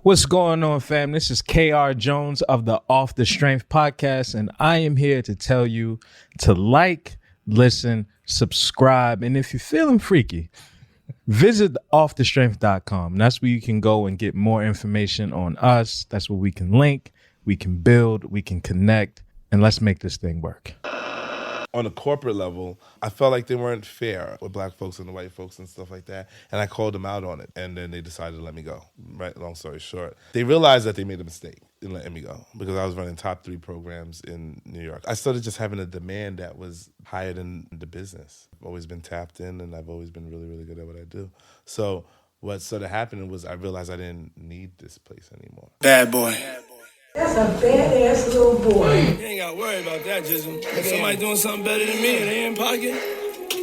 What's going on, fam? This is KR Jones of the Off the Strength podcast, and I am here to tell you to like, listen, subscribe, and if you're feeling freaky, visit offthestrength.com. That's where you can go and get more information on us. That's where we can link, we can build, we can connect, and let's make this thing work. On a corporate level, I felt like they weren't fair with black folks and the white folks and stuff like that. And I called them out on it. And then they decided to let me go. Right? Long story short. They realized that they made a mistake in letting me go because I was running top 3 programs in New York. I started just having a demand that was higher than the business. I've always been tapped in and I've always been really, really good at what I do. So what started happening was I realized I didn't need this place anymore. Bad boy. That's a badass little boy. You ain't got to worry about that, Jizzle. If somebody doing something better than me and they in pocket,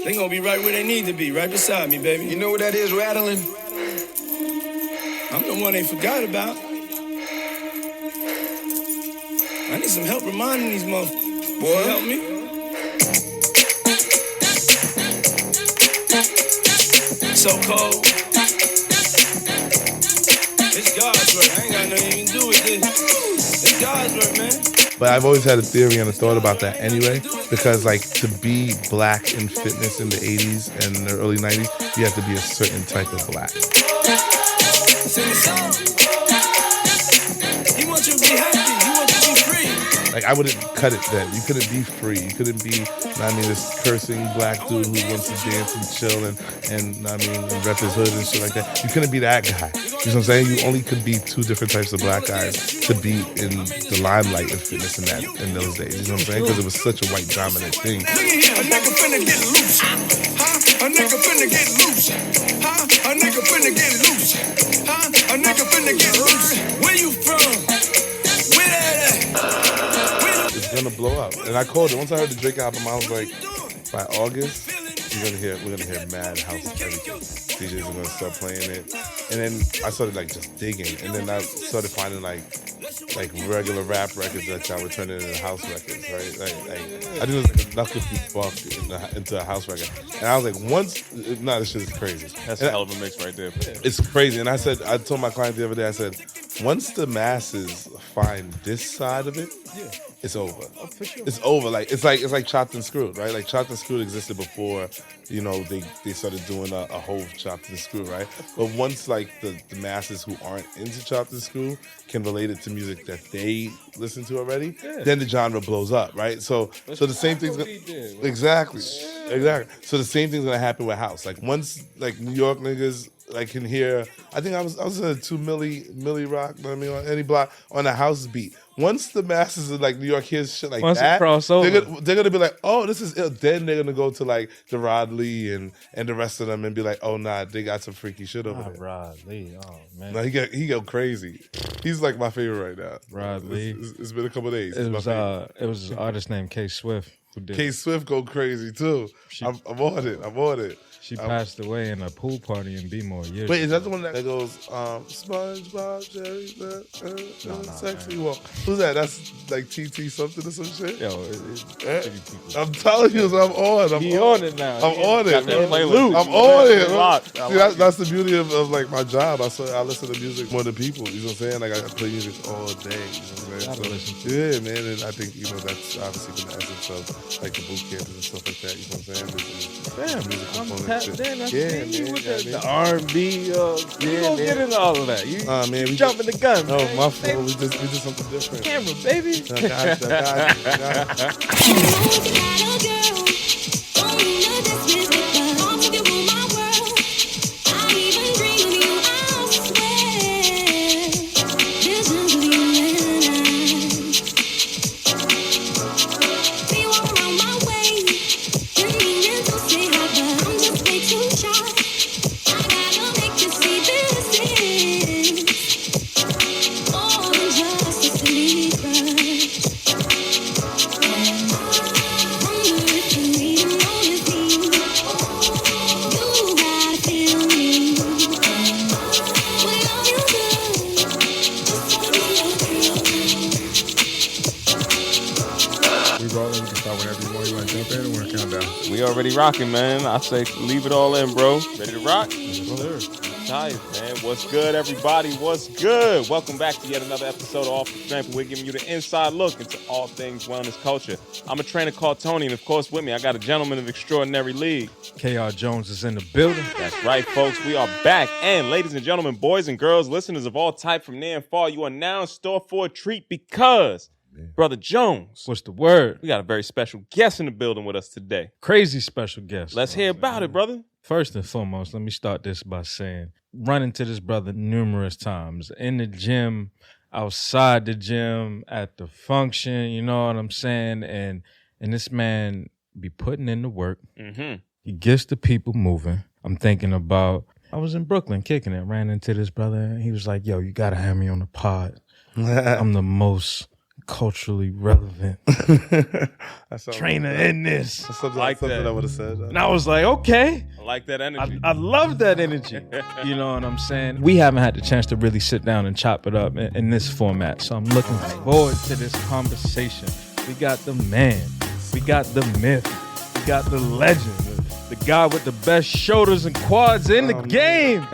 they gonna be right where they need to be, right beside me, baby. You know what that is, rattling? I'm the one they forgot about. I need some help reminding these motherfuckers. Boy, help me. So cold. It's God's work. I ain't got nothing to do with this. It's God's work, man. But I've always had a theory and a thought about that anyway, because like to be black in fitness in the 80s and the early 90s, you have to be a certain type of black. Sing the song. He wants you to be happy. He wants you to be free. Like I wouldn't cut it then. You couldn't be free. You couldn't be, this cursing black dude who wants to dance and chill and rep his hood and shit like that. You couldn't be that guy. You know what I'm saying? You only could be 2 different types of black guys to be in the limelight of fitness in those days. You know what I'm saying? Because it was such a white dominant thing. Look at here, a nigga finna get loose. Huh? A nigga finna get loose. Huh? A nigga finna get loose. Huh? A nigga finna get loose. Where you from? Where that at? It's gonna blow up. And I called it. Once I heard the Drake album, I was like, by August, we're gonna hear mad house everything. DJs are gonna start playing it. And then I started like just digging. And then I started finding like regular rap records that y'all were turning into house records, right? Like I think it was like a knuckle buck into a house record. And I was like, this shit is crazy. That's a hell of a mix right there. It's crazy. And I told my client the other day, I said, once the masses find this side of it, it's over. Oh, for sure. It's over. Like it's like Chopped and Screwed, right? Like Chopped and Screwed existed before, they started doing a whole Chopped and Screwed, right? But once like the masses who aren't into Chopped and Screwed can relate it to music that they listen to already, then the genre blows up, right? So the same thing's exactly. So the same thing's gonna happen with house. Like once like New York niggas can hear, I think I was in a 2 milli rock, on any block on a house beat. Once the masses of like New York hears shit like Once that, it cross over, they're gonna be like, oh, this is ill. Then they're gonna go to like the Rod Lee and the rest of them and be like, oh nah, they got some freaky shit over there. Rod Lee, oh man, No, he go crazy. He's like my favorite right now. Rod Lee. It's been a couple of days. It was an artist named K Swift who did. K Swift go crazy too. I'm on it. She passed away in a pool party in B-More years Wait, is ago. that the one that goes, SpongeBob, Jerry, sexy walk? Who's that? That's like TT something or some shit? Yo, I'm telling you, so I'm on. I'm on it now. I'm on it, man. I'm on it. See, that's the beauty of like my job. I listen to music more than people. You know what I'm saying? Like I play music all day. You know what I'm saying? Yeah, man. And I think that's obviously been the essence of like the boot camps and stuff like that. You know what I'm saying? Music component. Then I Yeah, see you man, with yeah, the R&B. You gonna get into all of that. You man, we jumping the gun. No, man. my fault. We did something different. Camera, baby. I got We already rocking, man. I say leave it all in, bro. Ready to rock? Yes, sir. Tired, man. What's good, everybody? What's good? Welcome back to yet another episode of Off the Strength. We're giving you the inside look into all things wellness culture. I'm a trainer called Tony, and of course, with me, I got a gentleman of extraordinary league. KR Jones is in the building. That's right, folks. We are back. And ladies and gentlemen, boys and girls, listeners of all type from near and far, you are now in store for a treat because, Brother Jones, What's the word? we got a very special guest in the building with us today. Crazy special guest. Let's hear about it, brother. First and foremost, let me start this by saying, run into this brother numerous times in the gym, outside the gym, at the function, you know what I'm saying? And this man be putting in the work. Mm-hmm. He gets the people moving. I'm thinking about, I was in Brooklyn kicking it, ran into this brother, and he was like, yo, you got to have me on the pod. I'm the most culturally relevant trainer in this. That's something, Like something that. I would have said. And I was like, okay. I like that energy. I love that energy. You know what I'm saying? We haven't had the chance to really sit down and chop it up in this format. So I'm looking forward to this conversation. We got the man. We got the myth. We got the legend. The guy with the best shoulders and quads in the game.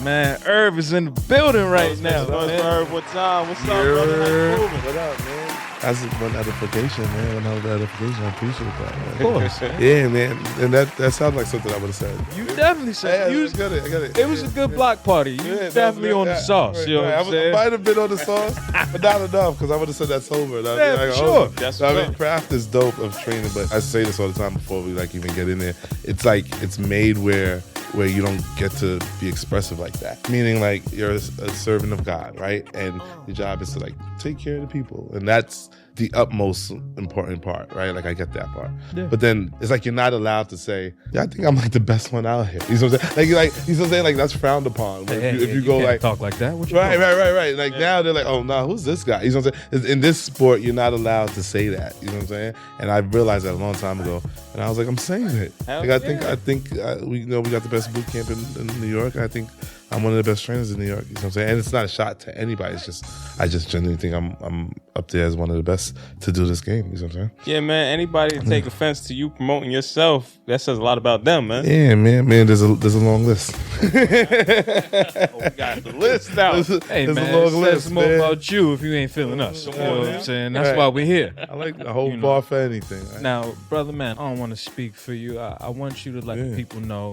Man, Irv is in the building right now. Irv, what's up? What's up, brother? How you moving? What up, man? That's one edification, man. One hell of edification. I appreciate that, man. Of course. Yeah, man. And that sounds like something I would have said. You definitely said Yeah, you I was, got it. I got it. it was a good block party. You Yeah, was definitely no, on the yeah, sauce. right, You know right. what I'm saying? I might have been on the sauce, but not enough because I would have said that sober. That'd Yeah, be like, for sure. That's So, I what's mean, up. craft is dope of training, but I say this all the time before we like even get in there. It's like it's made where you don't get to be expressive like that. Meaning like you're a servant of God, right? And your job is to like take care of the people, and that's the utmost important part, right? Like I get that part. Yeah. But then it's like you're not allowed to say, yeah, I think I'm like the best one out here. You know what I'm saying? Like you know what I'm saying? Like that's frowned upon. But if you go can't like talk like that. What you Right. doing? Like now they're like, oh no, who's this guy? You know what I'm saying? In this sport, you're not allowed to say that. You know what I'm saying? And I realized that a long time ago, and I was like, I'm saying it. Hell Like I think we we got the best boot camp in New York. I think I'm one of the best trainers in New York. You know what I'm saying? And it's not a shot to anybody. It's just I just genuinely think I'm up there as one of the best to do this game. You know what I'm saying? Yeah, man. Anybody to take offense to you promoting yourself, that says a lot about them, man. Yeah, man. There's a long list. Oh, we got the list now. Hey, There's man, a long it says list, more man. about you if you ain't feeling us. You know what I'm saying? That's Right. why we're here. I like the whole You know. bar for anything. Right? Now, brother man, I don't want to speak for you. I want you to let the people know,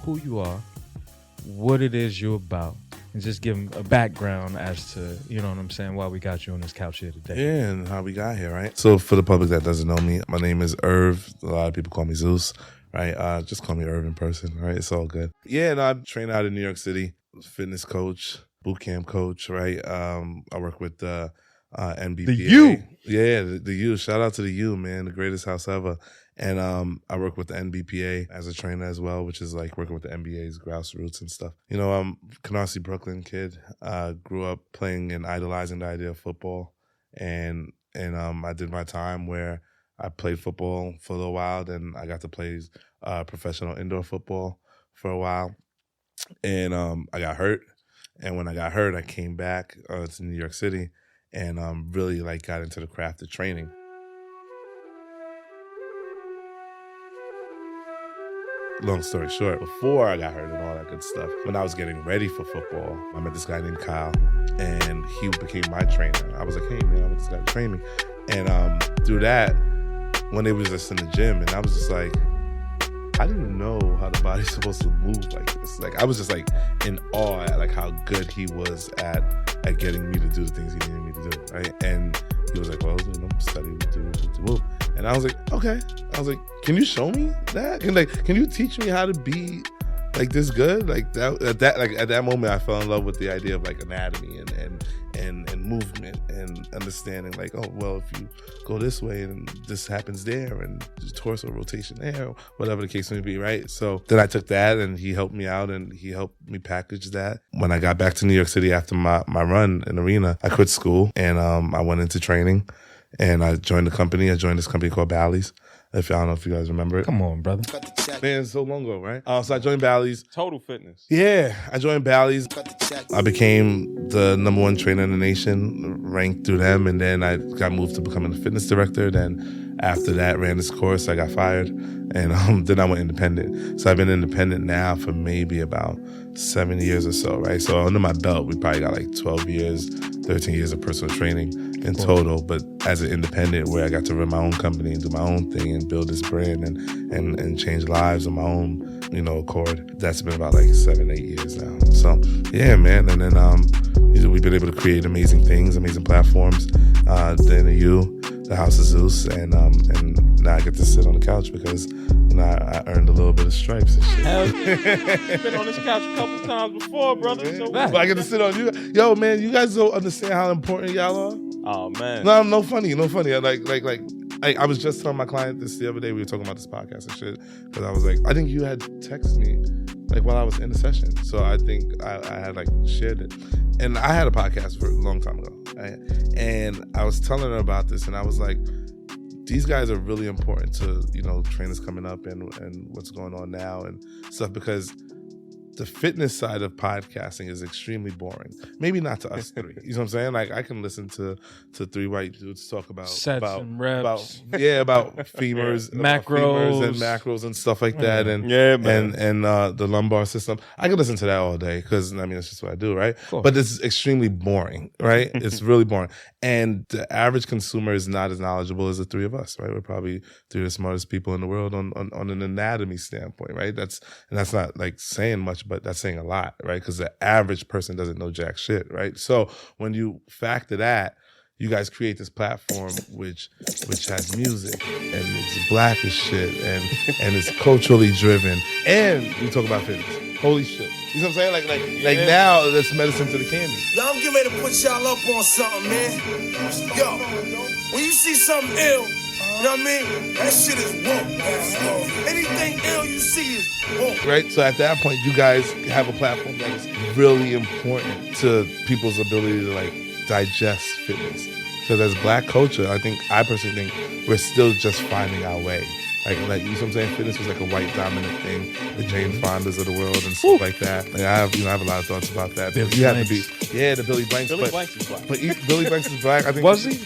who you are, what it is you're about, and just give them a background as to, you know what I'm saying, why we got you on this couch here today. Yeah, and how we got here, right? So for the public that doesn't know me, my name is Irv. A lot of people call me Zeus, right? Just call me Irv in person, right? It's all good. Yeah, no, I train out in New York City, fitness coach, boot camp coach, right? I work with NBPA. The U. Yeah, the U. Shout out to the U, man, the greatest house ever. And I work with the NBPA as a trainer as well, which is like working with the NBA's grassroots and stuff. You know, I'm Canarsie, Brooklyn kid. Grew up playing and idolizing the idea of football. And I did my time where I played football for a little while. Then I got to play professional indoor football for a while. And I got hurt. And when I got hurt, I came back to New York City and really like got into the craft of training. Long story short, before I got hurt and all that good stuff, when I was getting ready for football, I met this guy named Kyle, and he became my trainer. I was like, hey, man, I want this guy to train me. And through that, one day we was just in the gym, and I was just like, I didn't know how the body's supposed to move like this. Like, I was just like in awe at like how good he was at getting me to do the things he needed me to do, right? And he was like, well, study to move. And I was like, okay. I was like, can you show me that? Can you teach me how to be like this good? Like that at that moment I fell in love with the idea of like anatomy and movement and understanding like, oh well, if you go this way and this happens there and torso rotation there, or whatever the case may be, right? So then I took that and he helped me out and he helped me package that. When I got back to New York City after my run in arena, I quit school and I went into training and I joined the company. I joined this company called Bally's. I don't know if you guys remember it. Come on, brother. Man, it's so long ago, right? So I joined Bally's. Total fitness. Yeah, I joined Bally's. I became the #1 trainer in the nation, ranked through them, and then I got moved to becoming a fitness director. Then after that, ran this course. I got fired, and then I went independent. So I've been independent now for maybe about 7 years or so, right? So under my belt, we probably got like 12 years, 13 years of personal training in total. But as an independent, where I got to run my own company and do my own thing and build this brand and change lives on my own, accord. That's been about like 7, 8 years now. So yeah, man. And then we've been able to create amazing things, amazing platforms. The House of Zeus, and now I get to sit on the couch because I earned a little bit of stripes and shit. Hell yeah. You've been on this couch a couple times before, brother. So but I get to sit on you. Yo, man, you guys don't understand how important y'all are. Oh man. No funny. I was just telling my client this the other day. We were talking about this podcast and shit because I was like, I think you had texted me like while I was in the session. So I think I had like shared it. And I had a podcast for a long time ago. And I was telling her about this and I was like, these guys are really important to, trainers coming up and what's going on now and stuff, because the fitness side of podcasting is extremely boring. Maybe not to us three. You know what I'm saying? Like I can listen to three white dudes talk about sets and reps. About femurs, macros and stuff like that, and the lumbar system. I could listen to that all day because that's just what I do, right? Cool. But it's extremely boring, right? It's really boring, and the average consumer is not as knowledgeable as the three of us, right? We're probably three of the smartest people in the world on an anatomy standpoint, right? That's not like saying much, but that's saying a lot, right? Because the average person doesn't know jack shit, right? So when you factor that, you guys create this platform which has music and it's black as shit and it's culturally driven, and we talk about fitness. Holy shit. You know what I'm saying? Like now that's medicine to the candy. Yo, I'm getting ready to put y'all up on something, man. Yo, when you see something ill, you know what I mean? That shit is woke. Anything ill you see is woke. Right? So at that point, you guys have a platform that is really important to people's ability to like digest fitness. Because as black culture, I personally think we're still just finding our way. Like you know what I'm saying? Fitness was like a white dominant thing, the Jane Fondas of the world and stuff like that. Like I have a lot of thoughts about that. Billy you have Blanks. to be, the Billy Blanks. Billy Blanks is black. But Billy Blanks is black. I think Was he?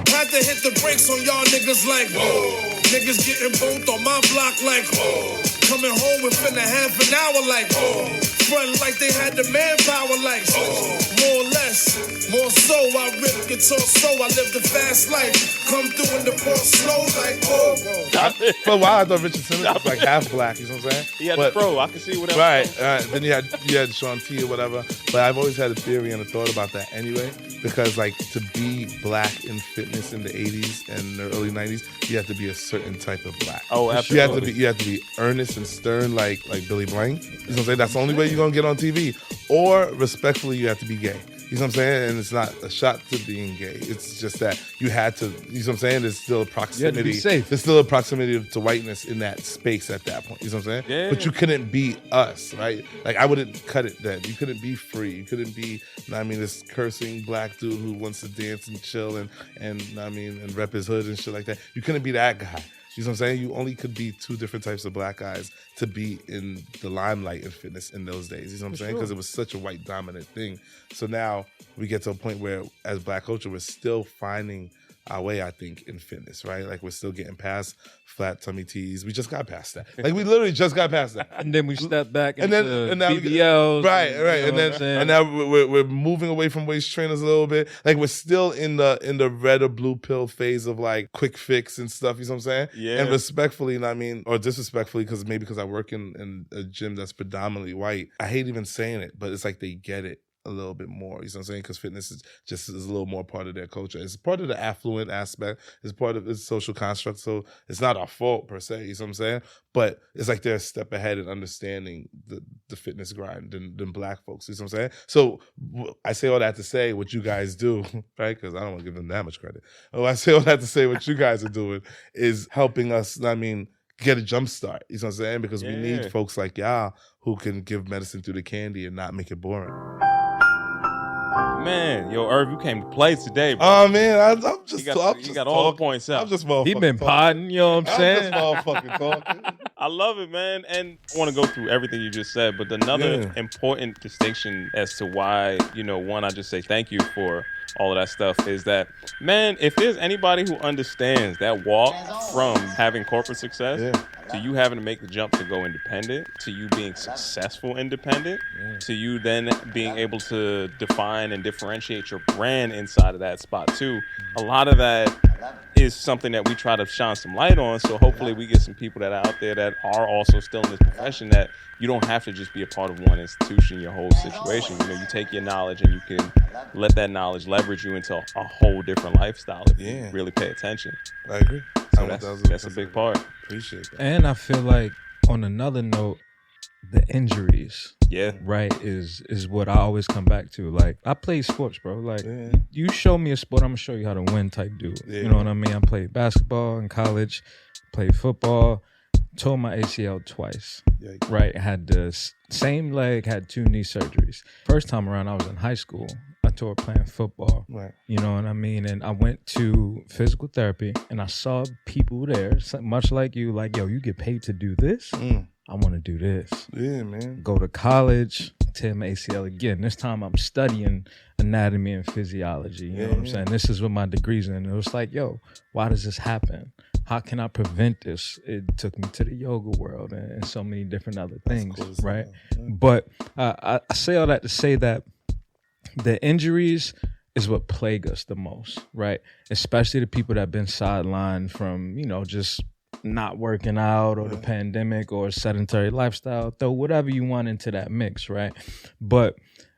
Had to hit the brakes on y'all niggas like, whoa. Niggas getting both on my block like, whoa. Coming home within a half an hour like, whoa. Front like they had the manpower like, whoa. More or less, more so. I rip guitar so I live the fast life. Come through in the port slow like, whoa. For a while I thought Richard Simmons was like half black. You know what I'm saying? He had the pro. I can see whatever. Right. Then you had Sean T or whatever. But I've always had a theory and a thought about that anyway, because like to be black in fitness in the 80s and the early 90s, you have to be a certain type of black. Oh, absolutely. You have to be earnest and stern like Billy Blank. You know what I'm saying? That's the only way you're gonna get on TV. Or respectfully, you have to be gay. You know what I'm saying? And it's not a shot to being gay. It's just that you had to, you know what I'm saying? There's still a proximity. You had to be safe. There's still a proximity to whiteness in that space at that point. You know what I'm saying? Yeah. But you couldn't be us, right? Like I wouldn't cut it then. You couldn't be free. You couldn't be, this cursing black dude who wants to dance and chill and rep his hood and shit like that. You couldn't be that guy. You know what I'm saying? You only could be two different types of black guys to be in the limelight in fitness in those days. You know what I'm saying? Because it was such a white dominant thing. So now we get to a point where as black culture, we're still finding our way, I think, in fitness, right? Like we're still getting past flat tummy tees. We just got past that. Like we literally just got past that. And then we step back into and now BBLs. Right. You know And now we're moving away from waist trainers a little bit. Like we're still in the red or blue pill phase of like quick fix and stuff. You know what I'm saying? Yeah. And respectfully, or disrespectfully, because I work in a gym that's predominantly white. I hate even saying it, but it's like they get it a little bit more, you know what I'm saying? Because fitness is a little more part of their culture. It's part of the affluent aspect. It's part of its social construct. So it's not our fault per se, you know what I'm saying? But it's like they're a step ahead in understanding the fitness grind than black folks, you know what I'm saying? So I say all that to say what you guys do, right? Because I don't want to give them that much credit. I say all that to say what you guys are doing is helping us, get a jump start, you know what I'm saying? Because we need folks like y'all who can give medicine through the candy and not make it boring. Man, Irv, you came to play today, bro. Oh man, I'm just you got all the points out. I'm just motherfucking He been talking. potting, you know what I'm saying? I'm just motherfucking talking. I love it, man. And I want to go through everything you just said, but another important distinction as to why, one, I just say thank you for all of that stuff is that, man, if there's anybody who understands that walk from having corporate success to you having to make the jump to go independent, to you being successful independent, to you then being able to define and differentiate your brand inside of that spot too, a lot of that is something that we try to shine some light on. So hopefully we get some people that are out there that are also still in this profession, that you don't have to just be a part of one institution, your whole situation. You take your knowledge and you can let that knowledge leverage you into a whole different lifestyle if you really pay attention. I agree. So that's a big part. Appreciate that. And I feel like on another note, the injuries, right, is what I always come back to. Like, I play sports, bro. Like, you show me a sport, I'm gonna show you how to win type dude. You know what I mean? I played basketball in college, played football, tore my ACL twice. Right, had the same leg, had 2 knee surgeries. First time around, I was in high school. I tore playing football. Right. You know what I mean? And I went to physical therapy, and I saw people there, much like you, like, yo, you get paid to do this? I want to do this. Yeah, man. Go to college, tear my ACL again. This time I'm studying anatomy and physiology. You know what I'm saying? This is what my degree's in. It was like, yo, why does this happen? How can I prevent this? It took me to the yoga world and so many different other things, cool, right? But I say all that to say that the injuries is what plague us the most, right? Especially the people that have been sidelined from, just not working out or the pandemic or sedentary lifestyle. Throw whatever you want into that mix, right? But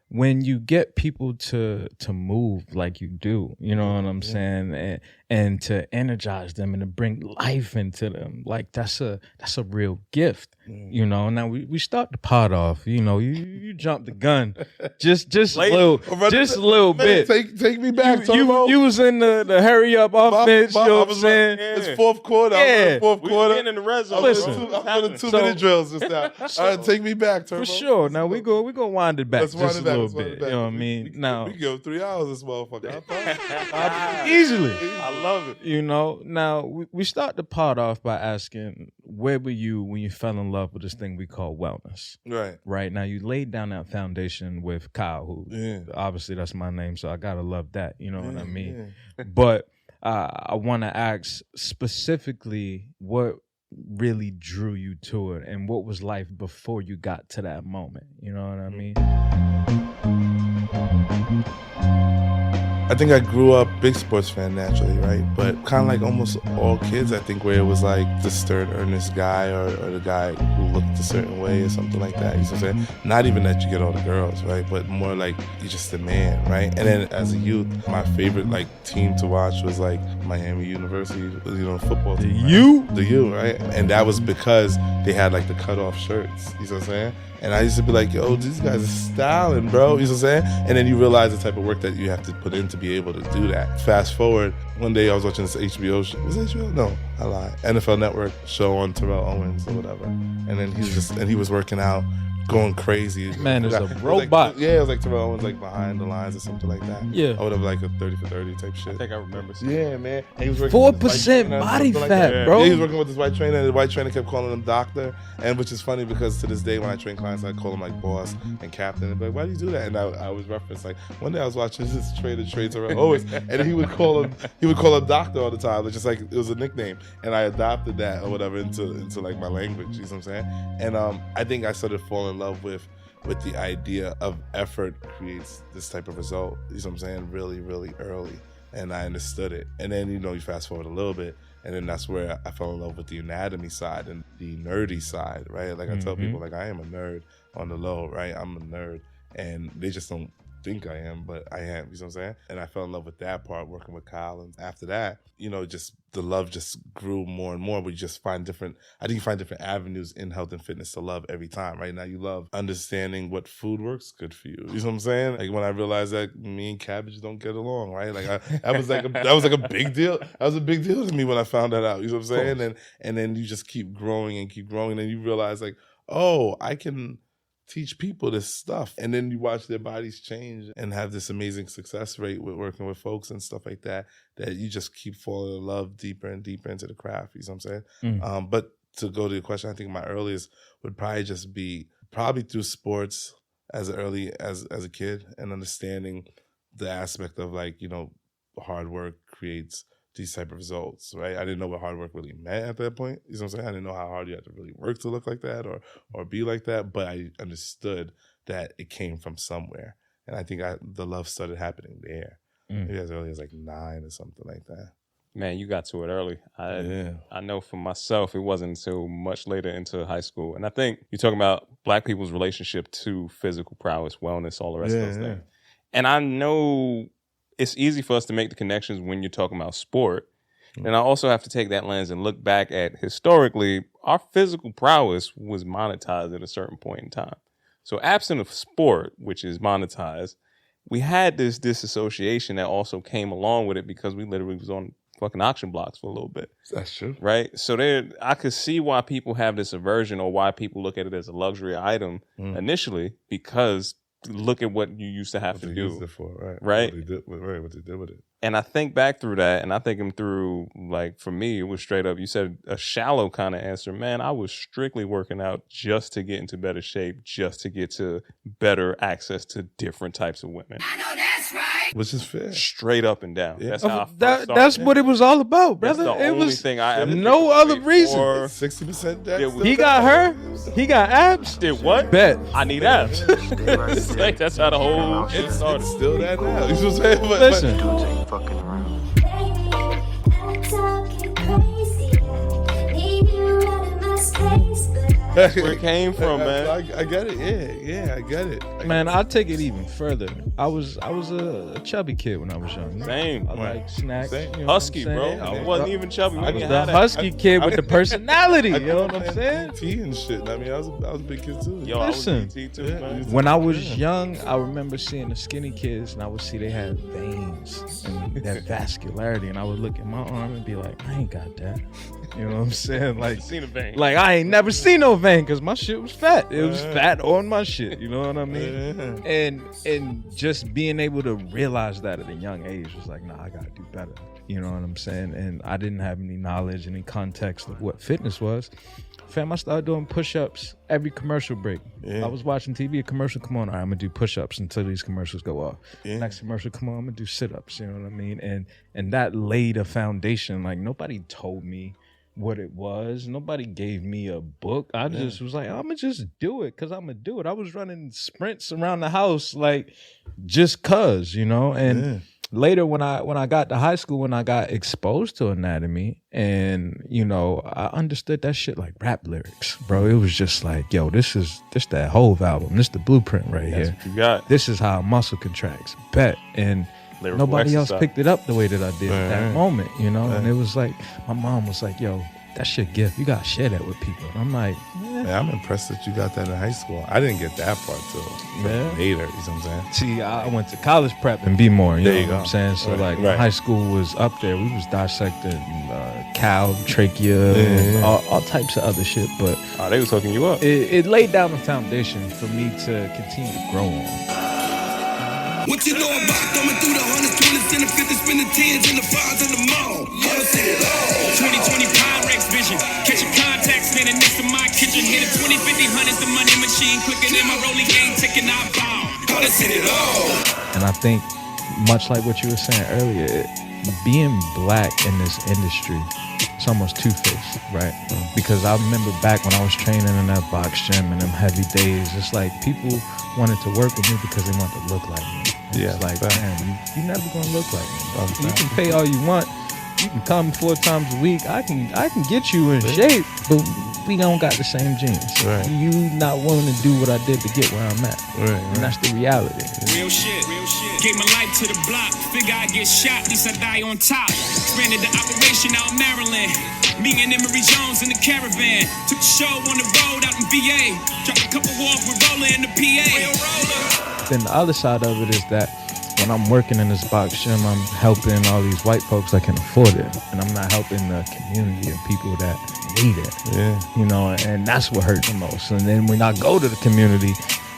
when you get people to move like you do, you know what I'm saying, and to energize them and to bring life into them, like that's a real gift, Now we start the pod off, you jumped the gun, just a little bit. Take me back, Turbo. You was in the hurry up offense. You know what I'm saying? It's fourth quarter. Fourth quarter. We're in the red zone. Listen, I'm doing 2-minute drills just now. All right, take me back, Turbo. For sure. Now we go wind it back. Let's wind it back. Little bit, you know what I mean? We go 3 hours this motherfucker. Easily. I love it. Now we start the pod off by asking, where were you when you fell in love with this thing we call wellness? Right. Now you laid down that foundation with Kyle, who obviously that's my name, so I gotta love that. You know what I mean? But I want to ask specifically what really drew you to it, and what was life before you got to that moment? You know what I mean? I think I grew up big sports fan naturally, right? But kind of like almost all kids, I think, where it was like the stern, earnest guy or the guy who looked a certain way or something like that. You know what I'm saying? Not even that you get all the girls, right? But more like you're just a man, right? And then as a youth, my favorite like team to watch was like Miami University, football team. The U, right? And that was because they had like the cutoff shirts. You know what I'm saying? And I used to be like, yo, these guys are styling, bro. You know what I'm saying? And then you realize the type of work that you have to put in to be able to do that. Fast forward, one day I was watching this HBO show. Was it HBO? No, I lied. NFL Network show on Terrell Owens or whatever. And then he was working out, going crazy. Man, it's a robot. It was like Terrell Owens like behind the lines or something like that. Yeah. I would have like a 30 for 30 type shit. I think I remember seeing man. And he was working 4% body fat, bro. Yeah, he was working with this white trainer, and the white trainer kept calling him doctor. And which is funny because to this day when I train clients, I call him like boss and captain. And be like, why do you do that? And I always reference like one day I was watching this trainer trade Terrell Owens, and he would call him doctor all the time. It's just like it was a nickname. And I adopted that or whatever into like my language, you know what I'm saying? And I think I started falling in love with the idea of effort creates this type of result, you know what I'm saying, really, really early. And I understood it. And then, you fast forward a little bit, and then that's where I fell in love with the anatomy side and the nerdy side, right? Like I tell people, like, I am a nerd on the low, right? I'm a nerd. And they just don't think I am, but I am, you know what I'm saying? And I fell in love with that part, working with Kyle. And after that, just the love just grew more and more. But you just find different avenues in health and fitness to love every time. Right now, you love understanding what food works good for you. You know what I'm saying? Like when I realized that me and cabbage don't get along, right? Like that was like a big deal. That was a big deal to me when I found that out. You know what I'm saying? And then you just keep growing and keep growing, and you realize like, oh, I can teach people this stuff. And then you watch their bodies change and have this amazing success rate with working with folks and stuff like that you just keep falling in love deeper and deeper into the craft, you know what I'm saying? But to go to your question, I think my earliest would probably just be through sports as early as a kid, and understanding the aspect of like, you know, hard work creates these type of results, right? I didn't know what hard work really meant at that point. You know what I'm saying? I didn't know how hard you had to really work to look like that or be like that, but I understood that it came from somewhere. And I think the love started happening there. Maybe as early as like 9 or something like that. Man, you got to it early. I know for myself, it wasn't until much later into high school. And I think you're talking about Black people's relationship to physical prowess, wellness, all the rest of those things. And I know it's easy for us to make the connections when you're talking about sport. And I also have to take that lens and look back at historically, our physical prowess was monetized at a certain point in time. So absent of sport, which is monetized, we had this disassociation that also came along with it because we literally was on fucking auction blocks for a little bit. That's true. Right? So I could see why people have this aversion or why people look at it as a luxury item initially, because look at what you used to have to do. Used it for, right? What they did with it. And I think back through that, and I think them through, like, for me, it was straight up, you said a shallow kind of answer. Man, I was strictly working out just to get into better shape, just to get to better access to different types of women. I know that's right. Which is fair. Straight up and down. Yeah. That's how I first started. That's what it was all about, brother. That's the It only was thing I ever no other reason. 60% debt. He got her. He got abs. Did what? Bet. I need abs. It's like, that's how the whole shit started. It's still that now. You know what I'm saying? Listen. That's where it came from, man. I get it. Yeah, I get it. Man, I'll take it even further. I was a chubby kid when I was young. Same. I like snacks. Same. You know Husky, what I'm bro. saying? I wasn't even chubby. I was the husky kid with the personality. You know what I'm saying? BT and shit. I mean, I was a big kid too. Yo, I Listen. was BT too, man. When I was young, I remember seeing the skinny kids, and I would see they had veins and that vascularity, and I would look at my arm and be like, I ain't got that. You know what I'm saying? Like, Seen a vein. like I ain't never seen no vein because my shit was fat. It was fat on my shit. You know what I mean? And just being able to realize that at a young age was like, nah, I gotta do better. You know what I'm saying? And I didn't have any knowledge, any context of what fitness was. Fam, I started doing push-ups every commercial break. Yeah. I was watching TV, a commercial come on, all right, I'm gonna do push-ups until these commercials go off. Yeah. Next commercial come on, I'm gonna do sit-ups, you know what I mean? And that laid a foundation. Like, nobody told me what it was. Nobody gave me a book. I just was like, I'm gonna just do it because I'm gonna do it. I was running sprints around the house like just cause, you know. And later when I got to high school, when I got exposed to anatomy, and you know, I understood that shit like rap lyrics, bro. It was just like, yo, this that whole album. This the blueprint right That's here. what you got. This is how a muscle contracts. Bet. And Lyrical nobody else exercise. picked it up the way that I did at that moment, you know? And it was like, my mom was like, yo, that's your gift. You got to share that with people. And I'm like, Man, I'm impressed that you got that in high school. I didn't get that part till later. You know what I'm saying? see, I went to college prep and be more, you There know you what go. I'm saying? So Right, like, right. when high school was up there, we was dissecting cow, trachea, and all types of other shit. But Oh, they was hooking you up. it laid down the foundation for me to continue to grow on. What you know about thumbing through the hundreds, 20s, and the 50s, spending 10s and the 5s in the mall? I'ma say it all. 2020 Pyrex vision. Catching contacts, standing next to my kitchen. Hit a 20, 50, 100s, the money machine. Clicking in my rolling game, taking out ball. I'ma say it all. And I think, much like what you were saying earlier, being black in this industry, it's almost two-faced, right? Because I remember back when I was training in that box gym and them heavy days, it's like people wanted to work with me because they wanted to look like me. And Yeah, it's like, fact. man, you never gonna look like me. You can pay all you want. You can come 4 times a week. I can get you in shape, but we don't got the same genes. Right. You not willing to do what I did to get where I'm at. And that's the reality. Real shit. Gave my life to the block. Figure I get shot, at least I die on top. Expanded the operation out in Maryland. Me and Emery Jones in the caravan. Took the show on the road out in VA. Dropped a couple off with Roller in the PA. Then the other side of it is that when I'm working in this box gym, I'm helping all these white folks that can afford it. And I'm not helping the community of people that need it. Yeah. You know, and that's what hurt the most. And then when I go to the community,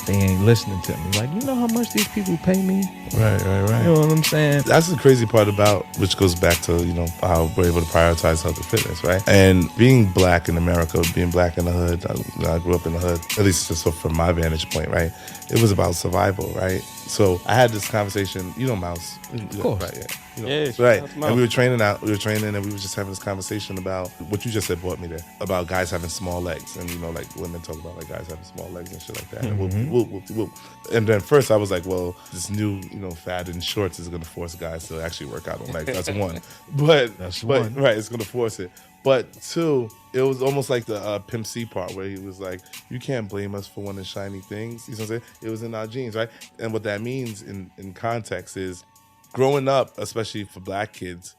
they ain't listening to me. Like, you know how much these people pay me? Right. You know what I'm saying? That's the crazy part about, which goes back to, how we're able to prioritize health and fitness, right? And being black in America, being black in the hood, I grew up in the hood, at least just from my vantage point, right? It was about survival, right? So I had this conversation, Mouse. Of course. Right, Yeah, right. And we were training, and we were just having this conversation about what you just said brought me there, about guys having small legs. And, like women talk about like guys having small legs and shit like that. And and then first I was like, well, this new, fad in shorts is going to force guys to actually work out on legs. That's one. But right, it's going to force it. But two, it was almost like the Pimp C part where he was like, you can't blame us for wanting shiny things. You know what I'm saying? It was in our genes, right? And what that means in context is growing up, especially for black kids,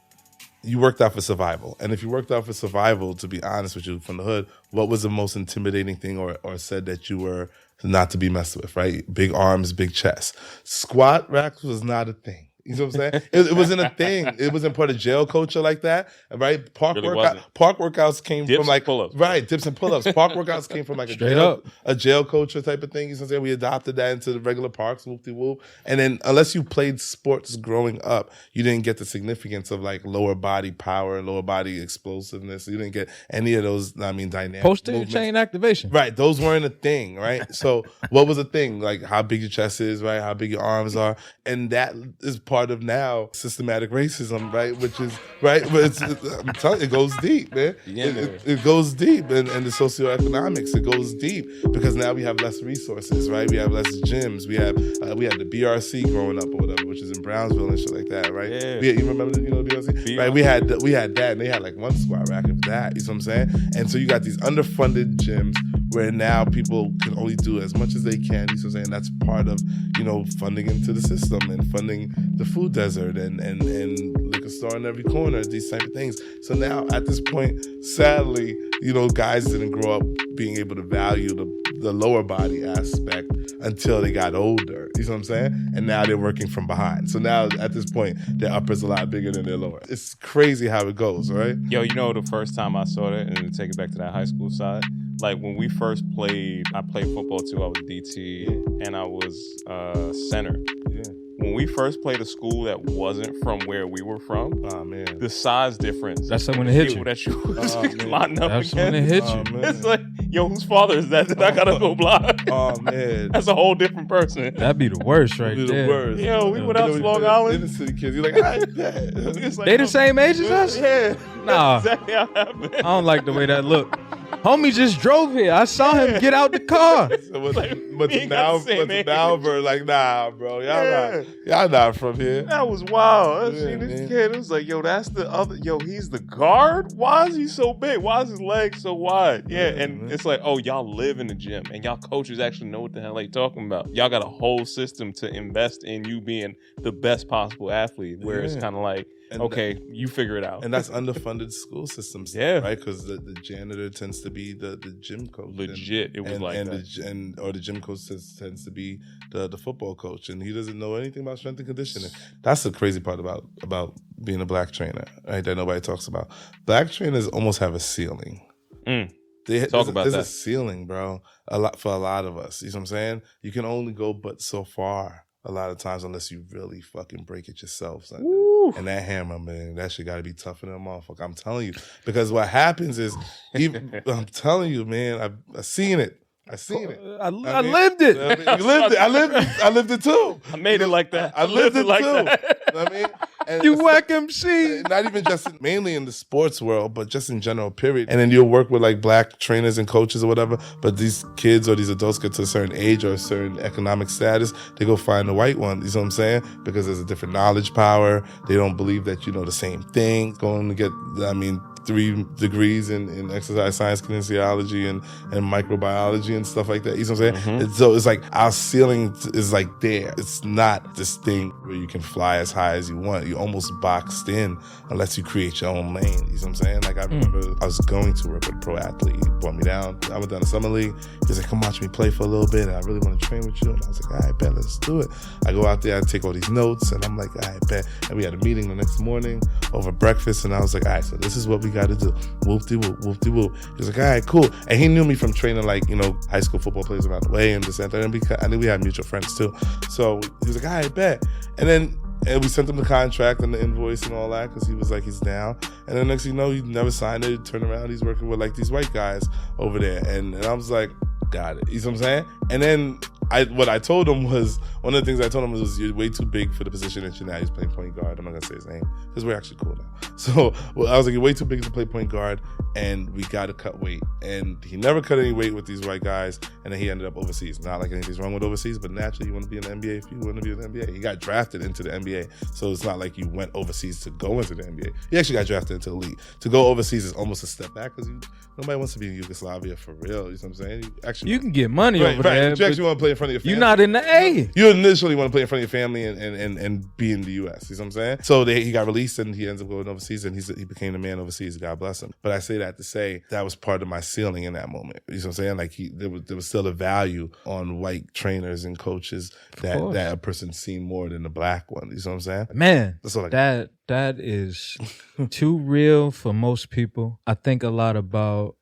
you worked out for survival. And if you worked out for survival, to be honest with you, from the hood, what was the most intimidating thing or said that you were not to be messed with, right? Big arms, big chest. Squat racks was not a thing. You know what I'm saying? It wasn't a thing. It wasn't part of jail culture like that, right? Park workouts came dips from like pull-ups. Right, dips and pull-ups. Park workouts came from like a jail culture type of thing. You know what I'm saying? We adopted that into the regular parks, whoop-de-whoop. And then unless you played sports growing up, you didn't get the significance of like lower body power and lower body explosiveness. You didn't get any of those, dynamic Posterior chain activation. Right, those weren't a thing, right? So what was a thing? Like how big your chest is, right? How big your arms are. And that is part of now systematic racism, right? Which is, right? But I'm telling you, it goes deep, man. It goes deep. And the socioeconomics, it goes deep because now we have less resources, right? We have less gyms. We had the BRC growing up or whatever, which is in Brownsville and shit like that, right? Yeah. You remember the BRC? Right, we had that and they had like one squat rack of that, you know what I'm saying? And so you got these underfunded gyms where now people can only do as much as they can, you know what I'm saying? That's part of, funding into the system and funding the food desert and liquor store in every corner, these type of things. So now at this point, sadly, guys didn't grow up being able to value the lower body aspect until they got older. You know what I'm saying? And now they're working from behind. So now at this point, their upper's a lot bigger than their lower. It's crazy how it goes, right? Yo, the first time I saw that, and to take it back to that high school side, like when we first played, I played football too. I was DT and I was center. Yeah. When we first played a school that wasn't from where we were from, oh man, the size difference. That's when it hit you. That you was lining up That's against. when it hit you. It's like, yo, whose father is that? That I gotta go block. Oh man, that's a whole different person. That'd be the worst, right there. The worst. Yo, we went out to Long Island. Inner city kids, you're like, I bet. It's like, They the same age as us? Yeah. Nah, That's exactly how it happened. I don't like the way that looked. Homie just drove here. I saw him get out the car. But now, bro, like, nah, bro, y'all not from here. That was wild. I Yeah, seen this man. kid. It was like, yo, that's the other. Yo, he's the guard. Why is he so big? Why is his legs so wide? Yeah, and man. it's like, oh, y'all live in the gym, and y'all coaches actually know what the hell they talking about. Y'all got a whole system to invest in you being the best possible athlete. Where it's kind of like, And okay, you figure it out. And that's underfunded school systems, Yeah. right? Because the janitor tends to be the gym coach. Legit, it was like that. Or the gym coach tends to be the football coach, and he doesn't know anything about strength and conditioning. That's the crazy part about being a black trainer, right? That nobody talks about. Black trainers almost have a ceiling. There's a ceiling, bro. For a lot of us. You know what I'm saying? You can only go but so far a lot of times unless you really fucking break it yourself, son. And that hammer, man, that shit gotta be tougher than a motherfucker. I'm telling you. Because what happens is, I'm telling you, man, I've seen it. I lived it. You lived it. I lived it too. I made it like that. I lived it like too. that. You know what I mean? And You whack MC. not even just mainly in the sports world, but just in general, period. And then you'll work with like black trainers and coaches or whatever. But these kids or these adults get to a certain age or a certain economic status, they go find the white one. You know what I'm saying? Because there's a different knowledge power. They don't believe that you know the same thing. Going to get, 3 degrees in exercise science, kinesiology, and microbiology and stuff like that. You know what I'm saying? And so it's like our ceiling is like there. It's not this thing where you can fly as high as you want. You're almost boxed in unless you create your own lane. You know what I'm saying? Like I remember I was going to work with a pro athlete. He brought me down. I went down to Summer League. He was like, come watch me play for a little bit. And I really want to train with you. And I was like, all right, bet, let's do it. I go out there, I take all these notes, and I'm like, all right, bet. And we had a meeting the next morning over breakfast. And I was like, all right, so this is what we you got to do. Whoop-de-whoop, whoop-de-whoop. He was like, all right, cool. And he knew me from training, like, you know, high school football players around the way and this and that. And I knew we had mutual friends too. So he was like, all right, bet. And we sent him the contract and the invoice and all that because he was like, he's down. And then next thing you know, he never signed it. Turned around, he's working with like these white guys over there. And I was like, got it. You know what I'm saying? And then what I told him was, one of the things I told him was, you're way too big for the position that you're now. He's playing point guard. I'm not going to say his name because we're actually cool now. So I was like, you're way too big to play point guard and we got to cut weight. And he never cut any weight with these white guys. And then he ended up overseas. Not like anything's wrong with overseas, but naturally you want to be in the NBA if you want to be in the NBA. He got drafted into the NBA. So it's not like you went overseas to go into the NBA. He actually got drafted into the league. To go overseas is almost a step back because nobody wants to be in Yugoslavia for real. You know what I'm saying? You can get money over there. You actually want to play in front of your family. You're not in the A. You initially want to play in front of your family and be in the U.S. You know what I'm saying? So he got released and he ends up going overseas and he became the man overseas. God bless him. But I say that to say that was part of my ceiling in that moment. You know what I'm saying? Like there was still a value on white trainers and coaches that a person seen more than the black one. You know what I'm saying? Man, that's all that is too real for most people. I think a lot about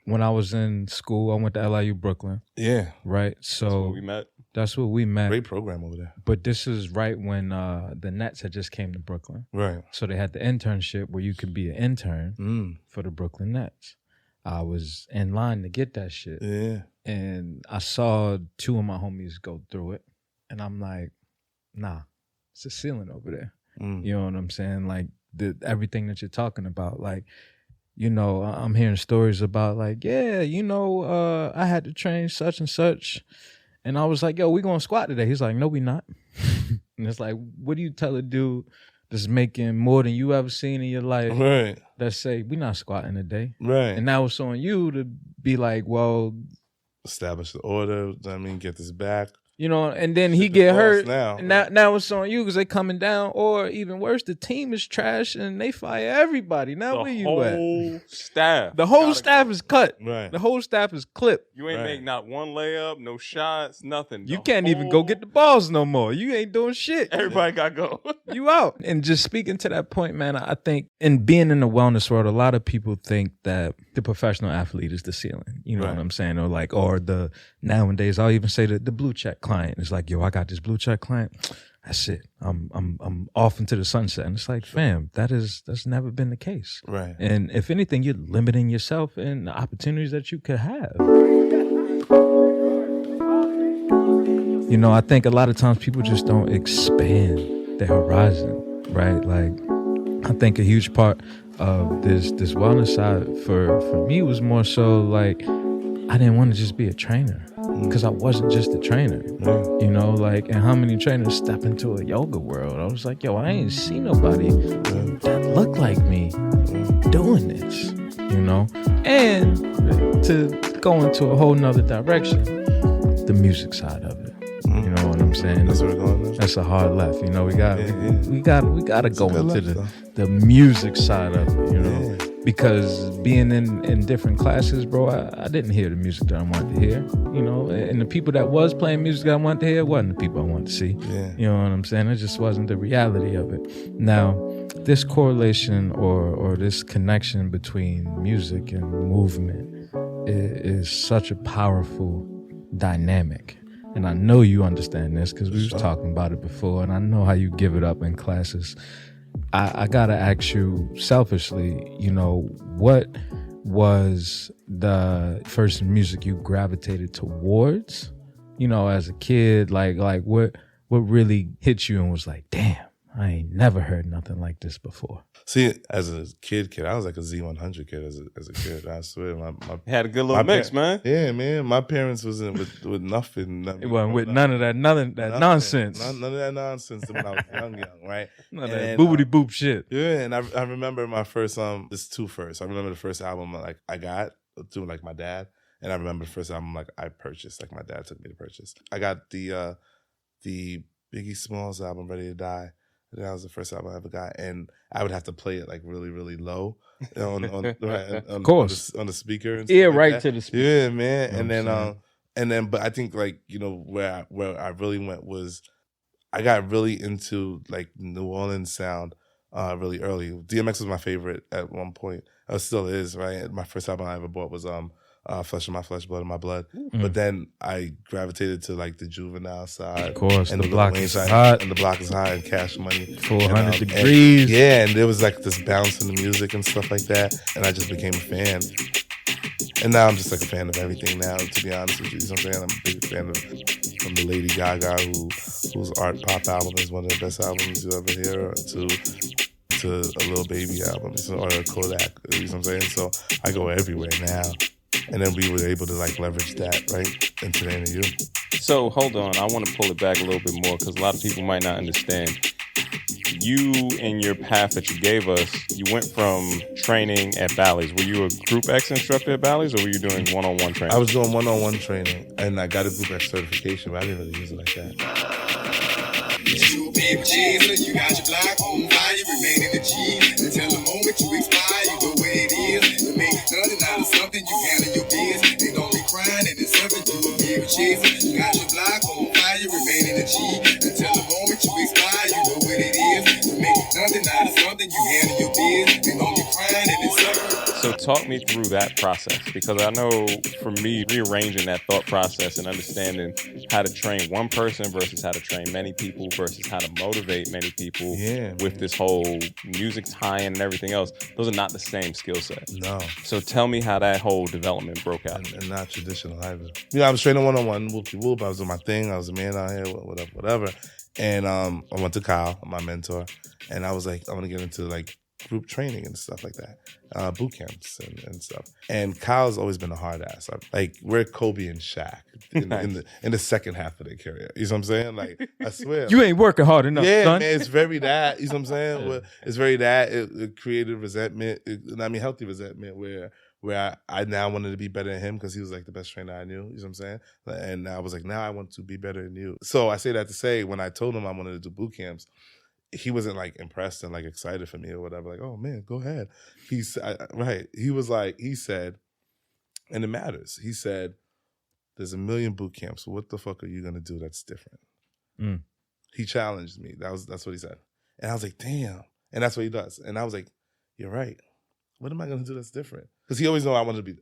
when I was in school. I went to LIU Brooklyn. Yeah. Right? So that's where we met. That's where we met. Great program over there. But this is right when the Nets had just came to Brooklyn. Right. So they had the internship where you could be an intern for the Brooklyn Nets. I was in line to get that shit. Yeah. And I saw two of my homies go through it. And I'm like, nah, it's a ceiling over there. You know what I'm saying? Like everything that you're talking about. Like, you know, I'm hearing stories about like, yeah, you know, I had to train such and such. And I was like, yo, we going to squat today. He's like, no, we not. And it's like, what do you tell a dude that's making more than you ever seen in your life? Right. That say, we not squatting today. Right. And now it's on you to be like, well, establish the order. I mean, get this back. You know, and then he get hurt. Now. And now it's on you because they coming down. Or even worse, the team is trash and they fire everybody. Now where you at? The whole staff is cut. Right. The whole staff is clipped. You ain't make not one layup, no shots, nothing. You can't even go get the balls no more. You ain't doing shit. Everybody got to go. You out. And just speaking to that point, man, I think in being in the wellness world, a lot of people think that the professional athlete is the ceiling. You know what I'm saying? Or the nowadays, I'll even say the blue check client. It's like, yo, I got this blue check client. That's it. I'm off into the sunset. And it's like, fam, that's never been the case. Right. And if anything, you're limiting yourself in the opportunities that you could have. You know, I think a lot of times people just don't expand their horizon, right? Like, I think a huge part of this wellness side for me was more so like, I didn't want to just be a trainer because I wasn't just a trainer, you know, like, and how many trainers step into a yoga world? I was like, yo, I ain't seen nobody that look like me doing this, you know? And to go into a whole nother direction, the music side of it. You know what I'm saying? That's where we're going now? That's a hard left. You know, we got to go into the music side of it, you know? Yeah. Because being in different classes, bro, I didn't hear the music that I wanted to hear, you know? And the people that was playing music that I wanted to hear wasn't the people I wanted to see. Yeah. You know what I'm saying? It just wasn't the reality of it. Now, this correlation or this connection between music and movement is such a powerful dynamic. And I know you understand this because we was talking about it before, and I know how you give it up in classes. I gotta ask you selfishly, you know, what was the first music you gravitated towards? You know, as a kid, like what really hit you and was like, damn, I ain't never heard nothing like this before. See, as a kid, I was like a Z100 kid as a kid. I swear, my had a good little mix, man. Yeah, man. My parents wasn't with nothing. It wasn't with none of that nonsense. None of that nonsense when I was young, right? None of that boobity boop shit. Yeah, and I remember my first there's two first. I remember the first album like I got through like my dad, and I remember the first album like I purchased, like my dad took me to purchase. I got the Biggie Smalls album, Ready to Die. That was the first album I ever got, and I would have to play it like really, really low on of course on the speaker. And yeah, like right that. To the speaker. Yeah, man. You know and then, but I think like you know where I really went was I got really into like New Orleans sound really early. DMX was my favorite at one point. Still is, right? My first album I ever bought was Flesh of My Flesh, Blood of My Blood. But then I gravitated to like the Juvenile side. Of course, and the Lil block Wayne is side, hot. and the block is high, and Cash Money. 400 degrees. And there was like this bounce in the music and stuff like that. And I just became a fan. And now I'm just like a fan of everything now, to be honest with you. You know what I'm saying? I'm a big fan of from the Lady Gaga, whose Art Pop album is one of the best albums you ever hear, to a Lil Baby album, or a Kodak. You know what I'm saying? So I go everywhere now. And then we were able to like leverage that, right, into the interview. So hold on, I want to pull it back a little bit more because a lot of people might not understand. You, in your path that you gave us, you went from training at Bally's. Were you a Group X instructor at Bally's, or were you doing one-on-one training? I was doing one-on-one training, and I got a Group X certification, but I didn't really use it like that. You got your block on fire, remain in the G. Until the moment you expire, you go where it is. You make nothing out of something, you handle your biz. They don't be crying, and it's something you will be able to chase. You got your block on fire, remain in the G. Until the moment you expire, you go where it is. You make nothing out of something, you handle your biz. They don't be crying, and it's something. So talk me through that process, because I know for me, rearranging that thought process and understanding how to train one person versus how to train many people versus how to motivate many people with this whole music tie-in and everything else, those are not the same skill set. No. So tell me how that whole development broke out. And not traditional either. You know, I was training one-on-one, whoop-de-whoop. I was doing my thing. I was a man out here, whatever. And I went to Kyle, my mentor, and I was like, I want to get into like group training and stuff like that, boot camps and stuff. And Kyle's always been a hard ass. Like, we're Kobe and Shaq in the second half of their career. You know what I'm saying? Like, I swear. You ain't working hard enough, son. Man, it's very that. You know what I'm saying? It's very that. It created resentment. Healthy resentment where I now wanted to be better than him because he was like the best trainer I knew. You know what I'm saying? And I was like, now I want to be better than you. So I say that to say, when I told him I wanted to do boot camps, he wasn't like impressed and like excited for me or whatever. Like, oh man, go ahead. He said, and it matters. He said, there's 1 million boot camps. So what the fuck are you gonna do that's different? He challenged me. That's what he said. And I was like, damn. And that's what he does. And I was like, you're right. What am I gonna do that's different? Because he always know I want to be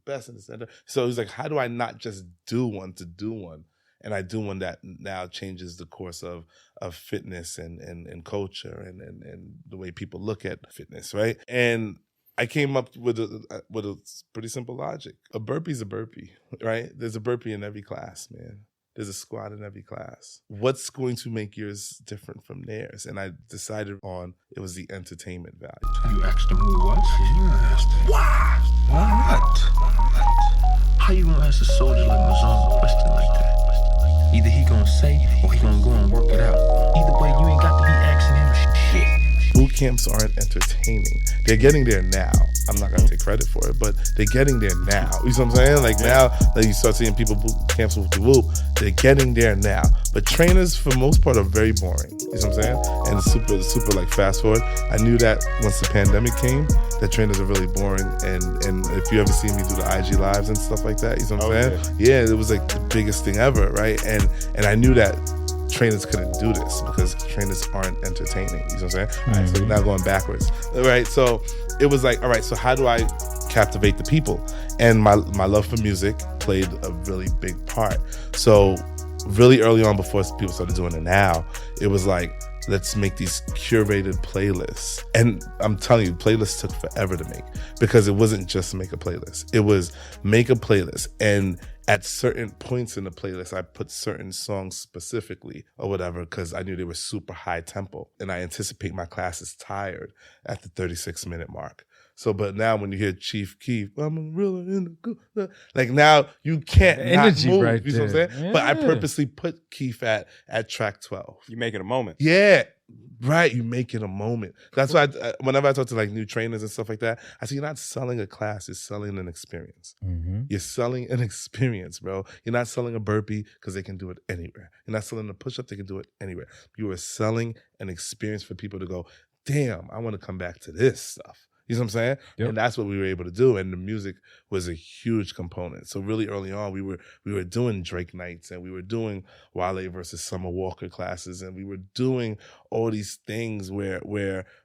best in the center. So he's like, how do I not just do one to do one? And I do one that now changes the course of fitness and culture and the way people look at fitness, right? And I came up with a pretty simple logic. A burpee's a burpee, right? There's a burpee in every class, man. There's a squat in every class. What's going to make yours different from theirs? And I decided it was the entertainment value. You asked him who it was? Yeah, I asked him. Why? Why not? How you gonna ask a soldier like Mazon a question like that? Either he gonna say or he gonna go and work it out. Either way, you ain't got to be asking him shit. Boot camps aren't entertaining. They're getting there now. I'm not gonna take credit for it, but they're getting there now. You know what I'm saying? Like now that you start seeing people boot camps with the whoop, they're getting there now. But trainers, for the most part, are very boring. You know what I'm saying? And super like fast forward. I knew that once the pandemic came, that trainers are really boring. And if you ever see me do the IG lives and stuff like that, you know what I'm saying? Yeah, it was like the biggest thing ever, right? And I knew that trainers couldn't do this because trainers aren't entertaining. You know what I'm saying? All right, so now going backwards. All right, so it was like, all right, so how do I captivate the people? And my love for music played a really big part. So really early on, before people started doing it now, it was like, let's make these curated playlists. And I'm telling you, playlists took forever to make because it wasn't just make a playlist. It was make a playlist. And at certain points in the playlist, I put certain songs specifically or whatever because I knew they were super high tempo. And I anticipate my class is tired at the 36-minute mark. So, but now when you hear Chief Keef, I'm a real in the good, like now you can't energy not move. right You know what I'm there. saying? But I purposely put Keef at track 12. You make it a moment. Yeah, right. You make it a moment. That's why whenever I talk to like new trainers and stuff like that, I say you're not selling a class, you're selling an experience. You're selling an experience, bro. You're not selling a burpee because they can do it anywhere. You're not selling a push-up, they can do it anywhere. You are selling an experience for people to go, damn, I want to come back to this stuff. You know what I'm saying? Yep. And that's what we were able to do. And the music was a huge component. So really early on, we were doing Drake nights, and we were doing Wale versus Summer Walker classes, and we were doing all these things where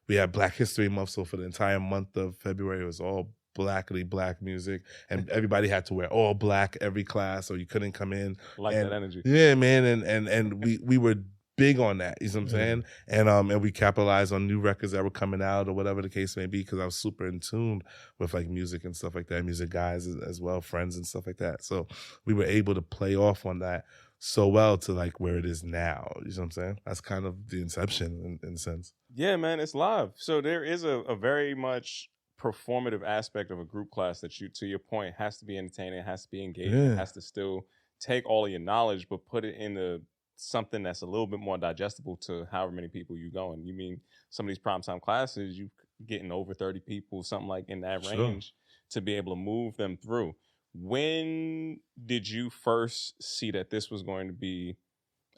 we had Black History Month. So for the entire month of February, it was all blackly black music, and everybody had to wear all black every class, or you couldn't come in. That energy. Yeah, man. And we were big on that, you know what I'm saying? And we capitalized on new records that were coming out or whatever the case may be, because I was super in tune with like music and stuff like that, music guys as well, friends and stuff like that. So we were able to play off on that so well to like where it is now. You know what I'm saying? That's kind of the inception in a sense. Yeah, man, it's live. So there is a very much performative aspect of a group class that, you, to your point, has to be entertaining, it has to be engaging, it has to still take all of your knowledge but put it into something that's a little bit more digestible to however many people you going. You mean some of these primetime classes, you getting over 30 people, something like in that range, to be able to move them through. When did you first see that this was going to be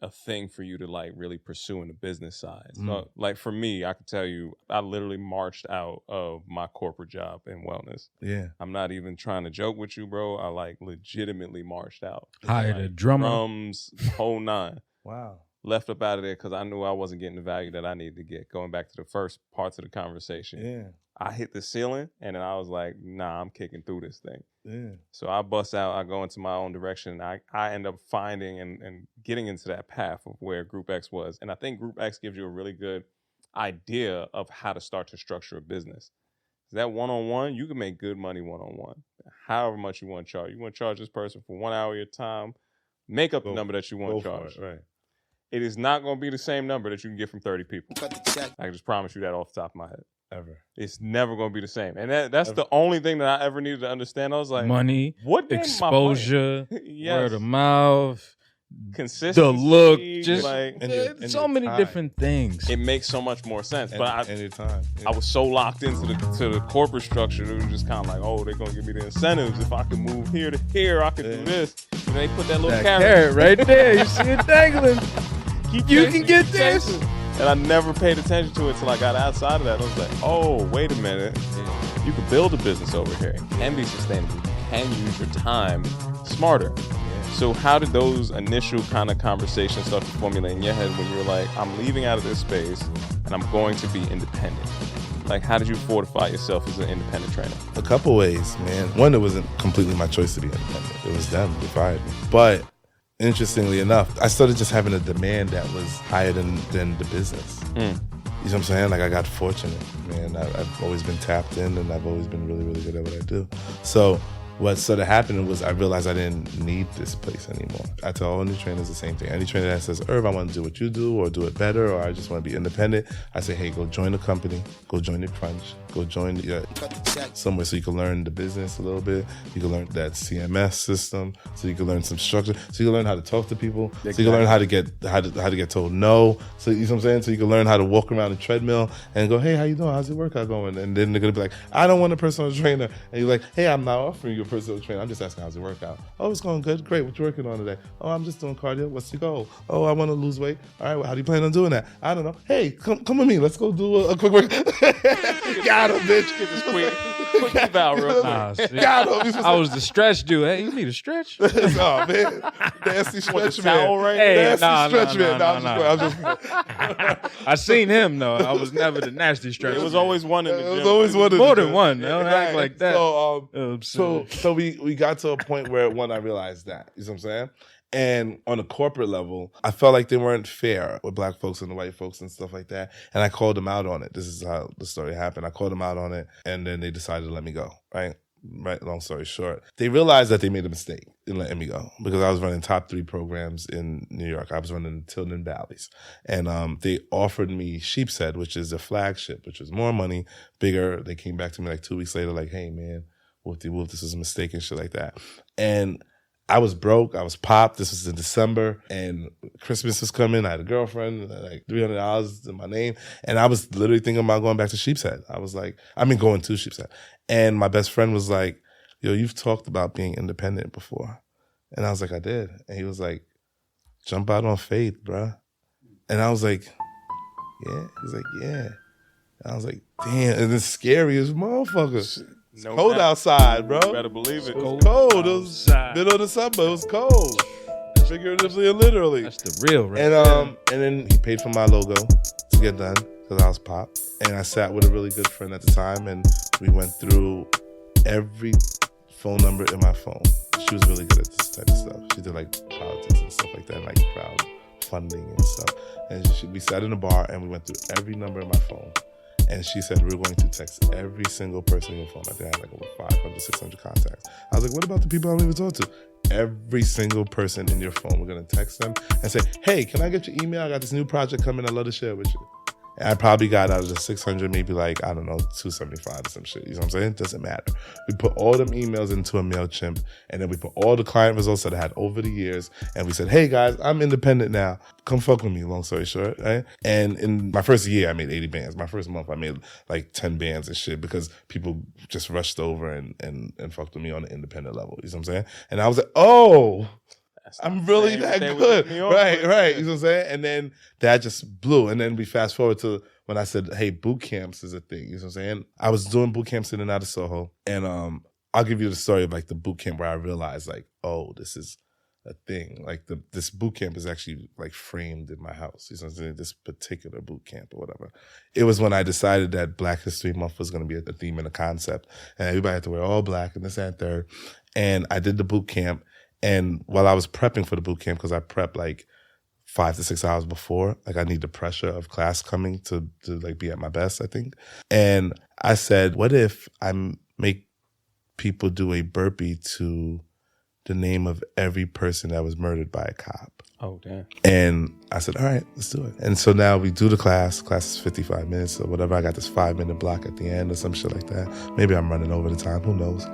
a thing for you to like really pursue in the business side? So like for me, I can tell you, I literally marched out of my corporate job in wellness. Yeah. I'm not even trying to joke with you, bro. I like legitimately marched out. Hired a drummer. Drums, whole nine. Wow. Left up out of there because I knew I wasn't getting the value that I needed to get. Going back to the first parts of the conversation. Yeah. I hit the ceiling and then I was like, nah, I'm kicking through this thing. Yeah. So I bust out, I go into my own direction. I end up finding and getting into that path of where Group X was. And I think Group X gives you a really good idea of how to start to structure a business. That one-on-one, you can make good money one-on-one. However much you want to charge. You want to charge this person for 1 hour of your time, make up the number that you want to charge. Right. It is not going to be the same number that you can get from 30 people. I can just promise you that off the top of my head. Ever. It's never going to be the same. And that's the only thing that I ever needed to understand. I was like, money, what exposure, yes. word of mouth, consistency, the look, just like and so your many time. different things. it makes so much more sense. But And your time. I was so locked into the corporate structure, it was just kind of like, oh, they're gonna give me the incentives. If I can move here to here, I can do this. And they put that little That carrot carrot right there, you see it dangling. You can get this. And I never paid attention to it until I got outside of that. I was like, oh, wait a minute. You can build a business over here. It can be sustainable. You can use your time smarter. So how did those initial kind of conversations start to formulate in your head when you were like, I'm leaving out of this space and I'm going to be independent? Like, how did you fortify yourself as an independent trainer? A couple ways, man. One, it wasn't completely my choice to be independent. It was them. They fired me. But interestingly enough, I started just having a demand that was higher than the business. You know what I'm saying? Like, I got fortunate, man. I've always been tapped in, and I've always been really, really good at what I do. So what started happening was I realized I didn't need this place anymore. I tell all new trainers the same thing. Any trainer that says, Irv, I want to do what you do or do it better, or I just want to be independent, I say, hey, go join a company, go join the crunch, go join somewhere so you can learn the business a little bit. You can learn that CMS system, so you can learn some structure, so you can learn how to talk to people, so you can learn how to get told no. So you know what I'm saying? So you can learn how to walk around the treadmill and go, hey, how you doing? How's your workout going? And then they're gonna be like, I don't want a personal trainer. And you're like, hey, I'm not offering you a personal trainer. I'm just asking how's your workout. Oh, it's going good. Great. What you working on today? Oh, I'm just doing cardio. What's your goal? Oh, I want to lose weight. All right. Well, how do you plan on doing that? I don't know. Hey, come with me. Let's go do a quick work. Got him, bitch. Get this quick eval real quick. Got him. I was the stretch dude. Hey, you need a stretch? Oh, man. Nasty stretch man. towel right Hey, Nasty stretch man. nah. I'm just I seen him though. I was never the nasty stretch. It was always one in the gym. It was always one of more the- than one. Don't act like that. So we got to a point where I realized that. You know what I'm saying? And on a corporate level, I felt like they weren't fair with black folks and the white folks and stuff like that. And I called them out on it. This is how the story happened. I called them out on it, and then they decided to let me go, right? Long story short. They realized that they made a mistake in letting me go because I was running top 3 programs in New York. I was running the Tilden Valleys. And they offered me Sheepshead, which is a flagship, which was more money, bigger. They came back to me like 2 weeks later like, hey, man, whoop-de-whoop, this was a mistake and shit like that. And I was broke. I was popped. This was in December, and Christmas was coming. I had a girlfriend, like $300 in my name, and I was literally thinking about going back to Sheepshead. Going to Sheepshead. And my best friend was like, yo, you've talked about being independent before. And I was like, I did. And he was like, jump out on faith, bruh. And I was like, yeah. He's like, yeah. And I was like, damn, and it's scary as motherfucker. It's No cold doubt. outside, bro. You better believe it. It was cold. It was middle of the summer. It was cold. Figuratively and literally. That's the real, right? And then he paid for my logo to get done because I was pop. And I sat with a really good friend at the time, and we went through every phone number in my phone. She was really good at this type of stuff. She did like politics and stuff like that, and like crowdfunding and stuff. And we sat in a bar and we went through every number in my phone. And she said, we're going to text every single person in your phone. I think I had like over 500, 600 contacts. I was like, what about the people I don't even talk to? Every single person in your phone, we're going to text them and say, hey, can I get your email? I got this new project coming. I'd love to share it with you. And I probably got out of the 600, maybe like, I don't know, 275 or some shit. You know what I'm saying? It doesn't matter. We put all them emails into a MailChimp, and then we put all the client results that I had over the years, and we said, hey guys, I'm independent now. Come fuck with me, long story short, right? And in my first year, I made 80 bands. My first month, I made like 10 bands and shit because people just rushed over and fucked with me on an independent level. You know what I'm saying? And I was like, oh, I'm really that good. Right. You know what I'm saying? And then that just blew. And then we fast forward to when I said, hey, boot camps is a thing. You know what I'm saying? I was doing boot camps in and out of Soho. And I'll give you the story of like the boot camp where I realized like, oh, this is a thing. Like this boot camp is actually like framed in my house. You know what I'm saying? This particular boot camp or whatever. It was when I decided that Black History Month was going to be a theme and a concept. And everybody had to wear all black and this and third. And I did the boot camp. And while I was prepping for the boot camp, because I prepped like 5 to 6 hours before, like I need the pressure of class coming to like be at my best, I think. And I said, what if I make people do a burpee to the name of every person that was murdered by a cop? Oh, damn. And I said, all right, let's do it. And so now we do the class. Class is 55 minutes or whatever. I got this 5-minute block at the end or some shit like that. Maybe I'm running over the time. Who knows?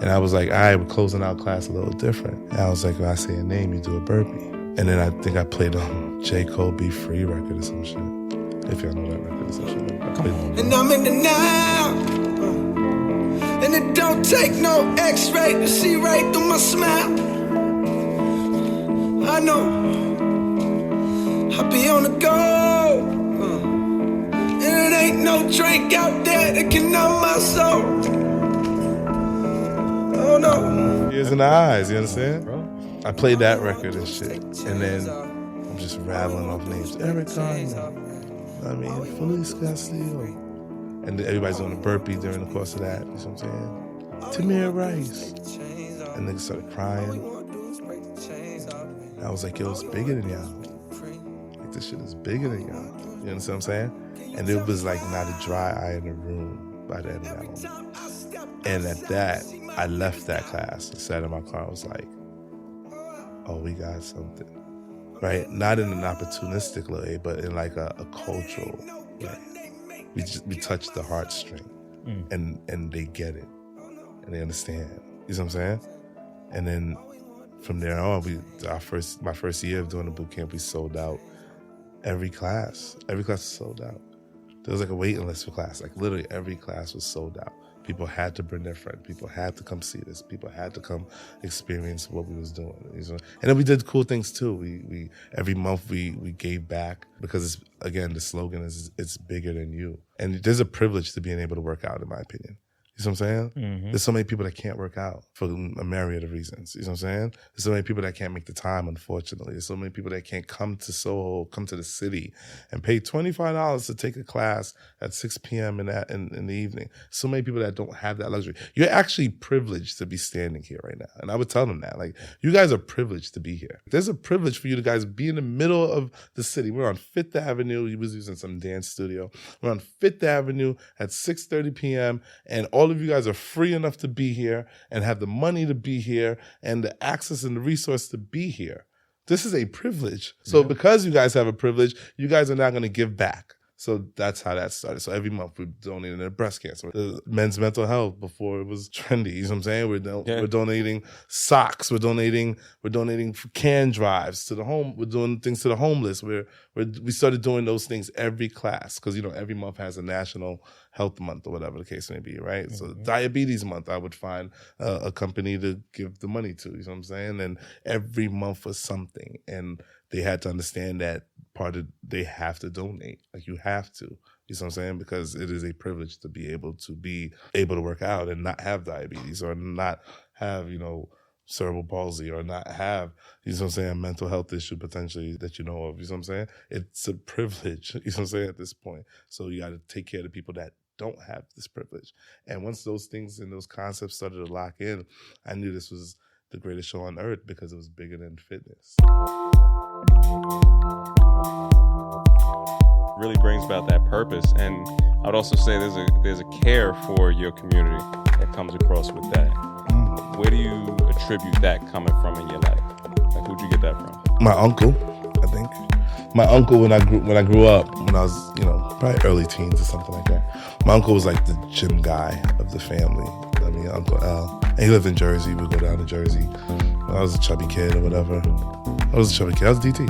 And I was like, all right, we're closing out class a little different. And I was like, when I say a name, you do a burpee. And then I think I played J. Cole Be Free record or some shit. If y'all know that record or some shit. And I'm in the now. And it don't take no x-ray to see right through my smile. I know I be on the go, and it ain't no drink out there that can numb my soul. Oh no. Ears and eyes, you understand? I played that record and shit, and then I'm just rattling off names. Eric Garner, I mean, Felice Castillo, and everybody's doing a burpee during the course of that. You know what I'm saying? Tamir Rice, and niggas started crying. I was like, yo, it's bigger than y'all. Like, this shit is bigger than y'all. You understand what I'm saying? And it was like not a dry eye in the room by the end of that moment. And at that, I left that class and sat in my car. I was like, oh, we got something. Right? Not in an opportunistic way, but in like a cultural way. We touched the heartstring. And they get it. And they understand. You know what I'm saying? And then from there on, my first year of doing the boot camp, we sold out every class. Every class was sold out. There was like a waiting list for class. Like literally every class was sold out. People had to bring their friend. People had to come see this. People had to come experience what we was doing. And then we did cool things too. We every month we gave back because it's, again, the slogan is it's bigger than you. And there's a privilege to being able to work out, in my opinion. You know what I'm saying? Mm-hmm. There's so many people that can't work out for a myriad of reasons. You know what I'm saying? There's so many people that can't make the time, unfortunately. There's so many people that can't come to Soho, come to the city, and pay $25 to take a class at 6 p.m. in the evening. So many people that don't have that luxury. You're actually privileged to be standing here right now. And I would tell them that. Like, you guys are privileged to be here. There's a privilege for you to guys be in the middle of the city. We're on 5th Avenue. He was using some dance studio. We're on 5th Avenue at 6:30 p.m. And all of you guys are free enough to be here and have the money to be here and the access and the resource to be here. This is a privilege. So because you guys have a privilege, you guys are now going to give back. So that's how that started. So every month we're donating to breast cancer, men's mental health before it was trendy. You know what I'm saying? We're donating socks. We're donating can drives to the home. We're doing things to the homeless. We started doing those things every class because, you know, every month has a national health month or whatever the case may be, right? Mm-hmm. So diabetes month, I would find a company to give the money to. You know what I'm saying? And every month was something. And they had to understand that they have to donate. Like, you have to. You see what I'm saying? Because it is a privilege to be able to work out and not have diabetes or not have, cerebral palsy or not have, you know what I'm saying, a mental health issue potentially that you know of. You know what I'm saying? It's a privilege, you know what I'm saying, at this point. So you got to take care of the people that don't have this privilege. And once those things and those concepts started to lock in, I knew this was the greatest show on earth because it was bigger than fitness. Really brings about that purpose. And I would also say there's a care for your community that comes across with that. Where do you attribute that coming from in your life? Like, who'd you get that from? My uncle, I think. My uncle, when I grew up, when I was, probably early teens or something like that, my uncle was like the gym guy of the family. I mean, Uncle Al. And he lived in Jersey. We'd go down to Jersey. I was a chubby kid or whatever. I was DT.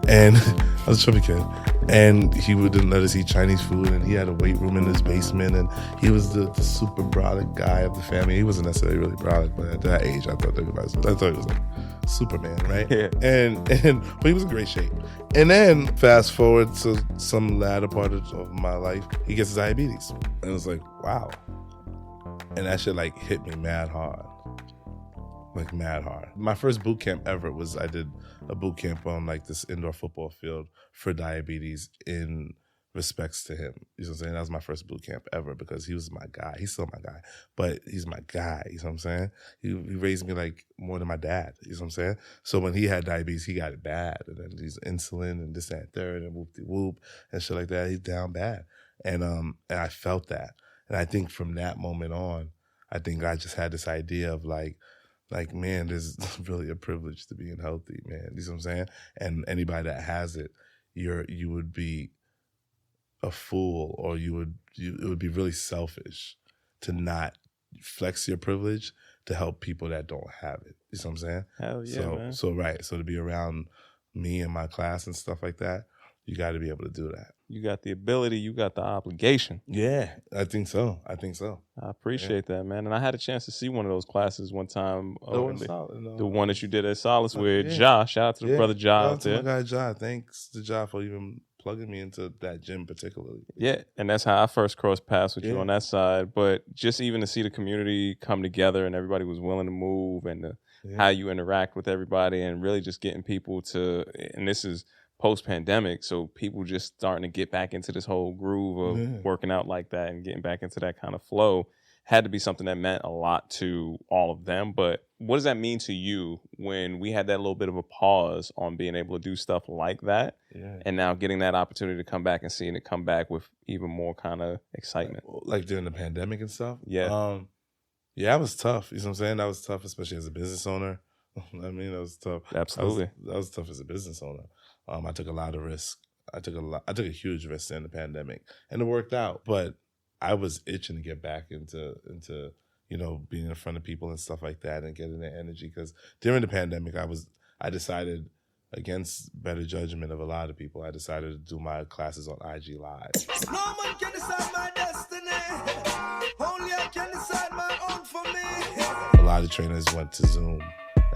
And I was a chubby kid. And he wouldn't let us eat Chinese food. And he had a weight room in his basement. And he was the super brolic guy of the family. He wasn't necessarily really brolic, but at that age, I thought he was like Superman, right? Yeah. But he was in great shape. And then fast forward to some latter part of my life, he gets diabetes. And it was like, wow. And that shit like hit me mad hard. Like mad hard. My first boot camp ever was I did a boot camp on like this indoor football field for diabetes in respects to him. You know what I'm saying? That was my first boot camp ever because he was my guy. He's still my guy, but he's my guy. You know what I'm saying? He raised me like more than my dad. You know what I'm saying? So when he had diabetes, he got it bad. And then he's insulin and this, that, and third and whoop-de-whoop and shit like that. He's down bad. And I felt that. And I think from that moment on, I think I just had this idea of like, man, there's really a privilege to being healthy, man. You know what I'm saying? And anybody that has it, you would be a fool, or it would be really selfish to not flex your privilege to help people that don't have it. You know what I'm saying? Hell yeah, man. So to be around me and my class and stuff like that, you got to be able to do that. You got the ability, you got the obligation. Yeah, I think so. I appreciate that, man. And I had a chance to see one of those classes one time. The one that you did at Solace with Ja. Shout out to the brother Ja out there. Shout out to my guy Ja. Thanks to Ja for even plugging me into that gym particularly. Yeah, and that's how I first crossed paths with you on that side. But just even to see the community come together and everybody was willing to move and how you interact with everybody and really just getting people to, and this is post-pandemic, so people just starting to get back into this whole groove of working out like that and getting back into that kind of flow had to be something that meant a lot to all of them. But what does that mean to you when we had that little bit of a pause on being able to do stuff like that and now getting that opportunity to come back and seeing it come back with even more kind of excitement? Like during the pandemic and stuff? Yeah. Yeah, it was tough. You know what I'm saying? That was tough, especially as a business owner. I mean, that was tough. Absolutely. That was tough as a business owner. I took a lot of risk. I took a huge risk during the pandemic, and it worked out. But I was itching to get back into being in front of people and stuff like that, and getting that energy. Because during the pandemic, I decided, against better judgment of a lot of people, I decided to do my classes on IG Live. No one can decide my destiny. Only I can decide my own for me. A lot of trainers went to Zoom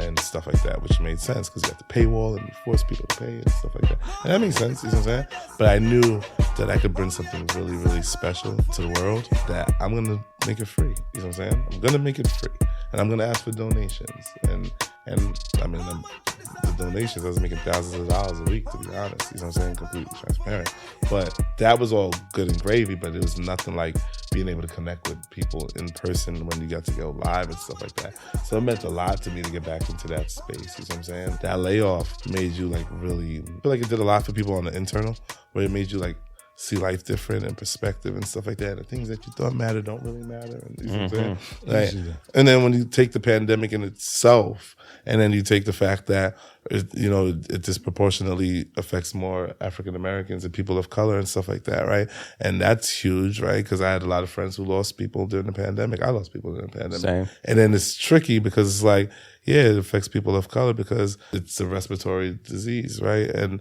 and stuff like that, which made sense because you have to paywall and you force people to pay and stuff like that. And that makes sense, you know what I'm saying? But I knew that I could bring something really, really special to the world, that I'm going to make it free, you know what I'm saying? I'm going to make it free. And I'm going to ask for donations. And I mean, the donations, I was making thousands of dollars a week, to be honest, you know what I'm saying? Completely transparent. But that was all good and gravy, but it was nothing like being able to connect with people in person when you got to go live and stuff like that. So it meant a lot to me to get back into that space, you know what I'm saying? That layoff made you like really, I feel like it did a lot for people on the internal, where it made you like see life different and perspective and stuff like that. The things that you thought matter don't really matter. And, you know what I'm saying? Like, and then when you take the pandemic in itself, and then you take the fact that it disproportionately affects more African Americans and people of color and stuff like that, right? And that's huge, right? Because I had a lot of friends who lost people during the pandemic. I lost people during the pandemic. Same. And then it's tricky because it's like, yeah, it affects people of color because it's a respiratory disease, right? And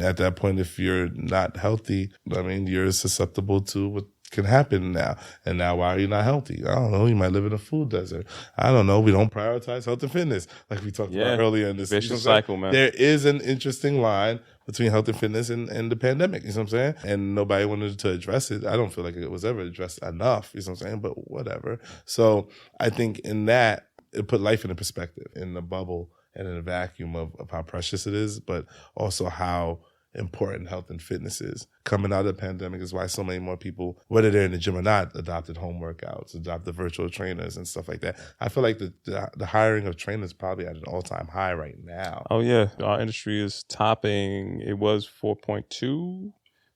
at that point, if you're not healthy, I mean, you're susceptible to what can happen now. And now, why are you not healthy? I don't know. You might live in a food desert. I don't know. We don't prioritize health and fitness like we talked about earlier in this vicious cycle, man. There is an interesting line between health and fitness and the pandemic. You know what I'm saying? And nobody wanted to address it. I don't feel like it was ever addressed enough. You know what I'm saying? But whatever. So I think in that, it put life in a perspective, in the bubble and in a vacuum of how precious it is, but also how important health and fitness is. Coming out of the pandemic is why so many more people, whether they're in the gym or not, adopted home workouts, adopted virtual trainers and stuff like that. I feel like the hiring of trainers is probably at an all-time high right now. Oh, yeah. Our industry is topping, it was 4.2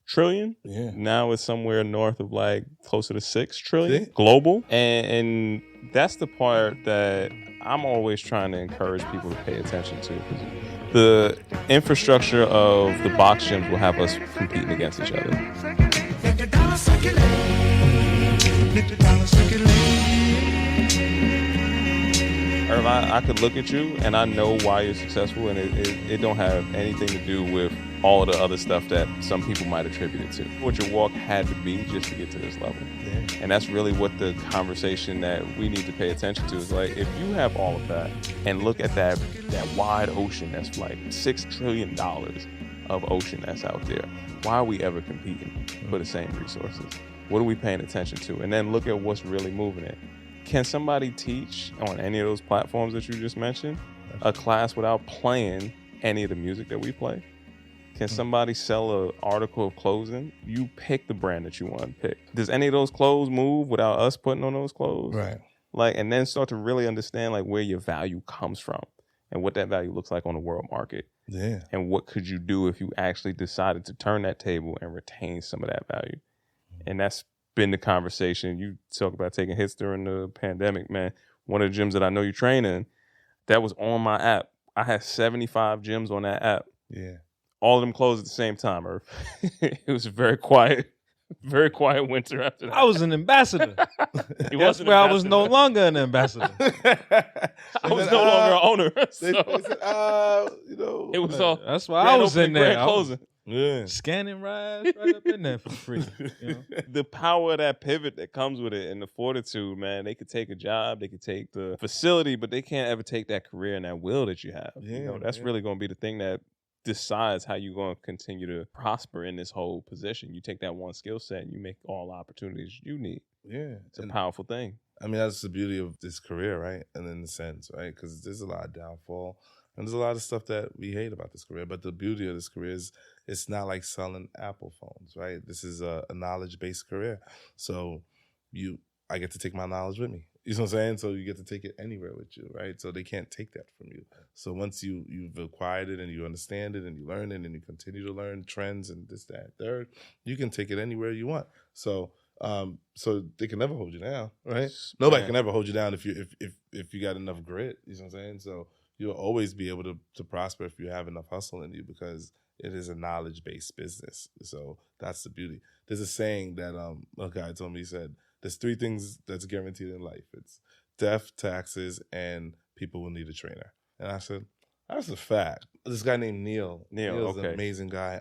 trillion. Yeah. Now it's somewhere north of like closer to 6 trillion global. And that's the part that I'm always trying to encourage people to pay attention to. The infrastructure of the box gyms will have us competing against each other. Irv, I could look at you and I know why you're successful, and it don't have anything to do with all of the other stuff that some people might attribute it to. What your walk had to be just to get to this level. Yeah. And that's really what the conversation that we need to pay attention to is like, if you have all of that and look at that wide ocean that's like $6 trillion of ocean that's out there, why are we ever competing for the same resources? What are we paying attention to? And then look at what's really moving it. Can somebody teach on any of those platforms that you just mentioned a class without playing any of the music that we play? Can somebody sell an article of clothing? You pick the brand that you want to pick. Does any of those clothes move without us putting on those clothes? Right. Like, and then start to really understand like where your value comes from and what that value looks like on the world market. Yeah. And what could you do if you actually decided to turn that table and retain some of that value? And that's been the conversation. You talk about taking hits during the pandemic, man. One of the gyms that I know you train in, that was on my app. I had 75 gyms on that app. Yeah. All of them closed at the same time, Irv. It was a very quiet winter after that. I was an ambassador. That's where I was no longer an ambassador. I was no longer an owner. So. They said, it was all. That's why I was in there. Closing. Yeah. Scanning rides right up in there for free. You know? The power of that pivot that comes with it and the fortitude, man. They could take a job, they could take the facility, but they can't ever take that career and that will that you have. Yeah, that's really going to be the thing that decides how you're going to continue to prosper in this whole position. You take that one skill set and you make all the opportunities you need. Yeah. It's a powerful thing. I mean, that's the beauty of this career, right? And in the sense, right? Because there's a lot of downfall. And there's a lot of stuff that we hate about this career. But the beauty of this career is it's not like selling Apple phones, right? This is a knowledge-based career. So I get to take my knowledge with me. You know what I'm saying? So you get to take it anywhere with you, right? So they can't take that from you. So once you've acquired it and you understand it and you learn it and you continue to learn trends and this, that, third, you can take it anywhere you want. So they can never hold you down, right? Nobody can ever hold you down if you got enough grit. You know what I'm saying? So you'll always be able to prosper if you have enough hustle in you because it is a knowledge-based business. So that's the beauty. There's a saying that a guy told me, he said, there's 3 things that's guaranteed in life. It's death, taxes, and people will need a trainer. And I said, that's a fact. This guy named Neil's an amazing guy.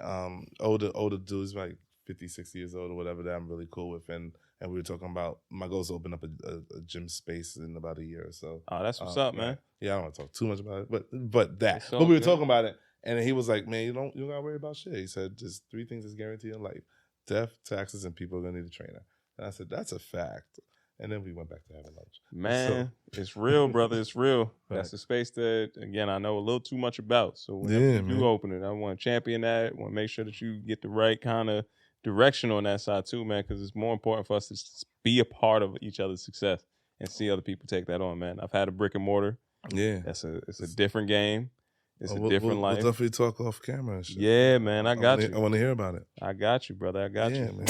Older dude, he's like 50, 60 years old or whatever that I'm really cool with. And we were talking about, my goal is to open up a gym space in about a year or so. Oh, that's what's up, man. Yeah, I don't want to talk too much about it, but that. But we were talking about it, and he was like, man, you don't got to worry about shit. He said, just 3 things that's guaranteed in life. Death, taxes, and people are going to need a trainer. And I said, that's a fact. And then we went back to having lunch. Man, it's real, brother. It's real. Right. That's a space that, again, I know a little too much about. So when you open it, I want to champion that. I want to make sure that you get the right kind of direction on that side too, man, because it's more important for us to be a part of each other's success and see other people take that on, man. I've had a brick and mortar. Yeah. It's a different game. It's a different life. We'll definitely talk off camera and shit. Yeah, man, I got you. I want to hear about it. I got you, brother. I got you. Man.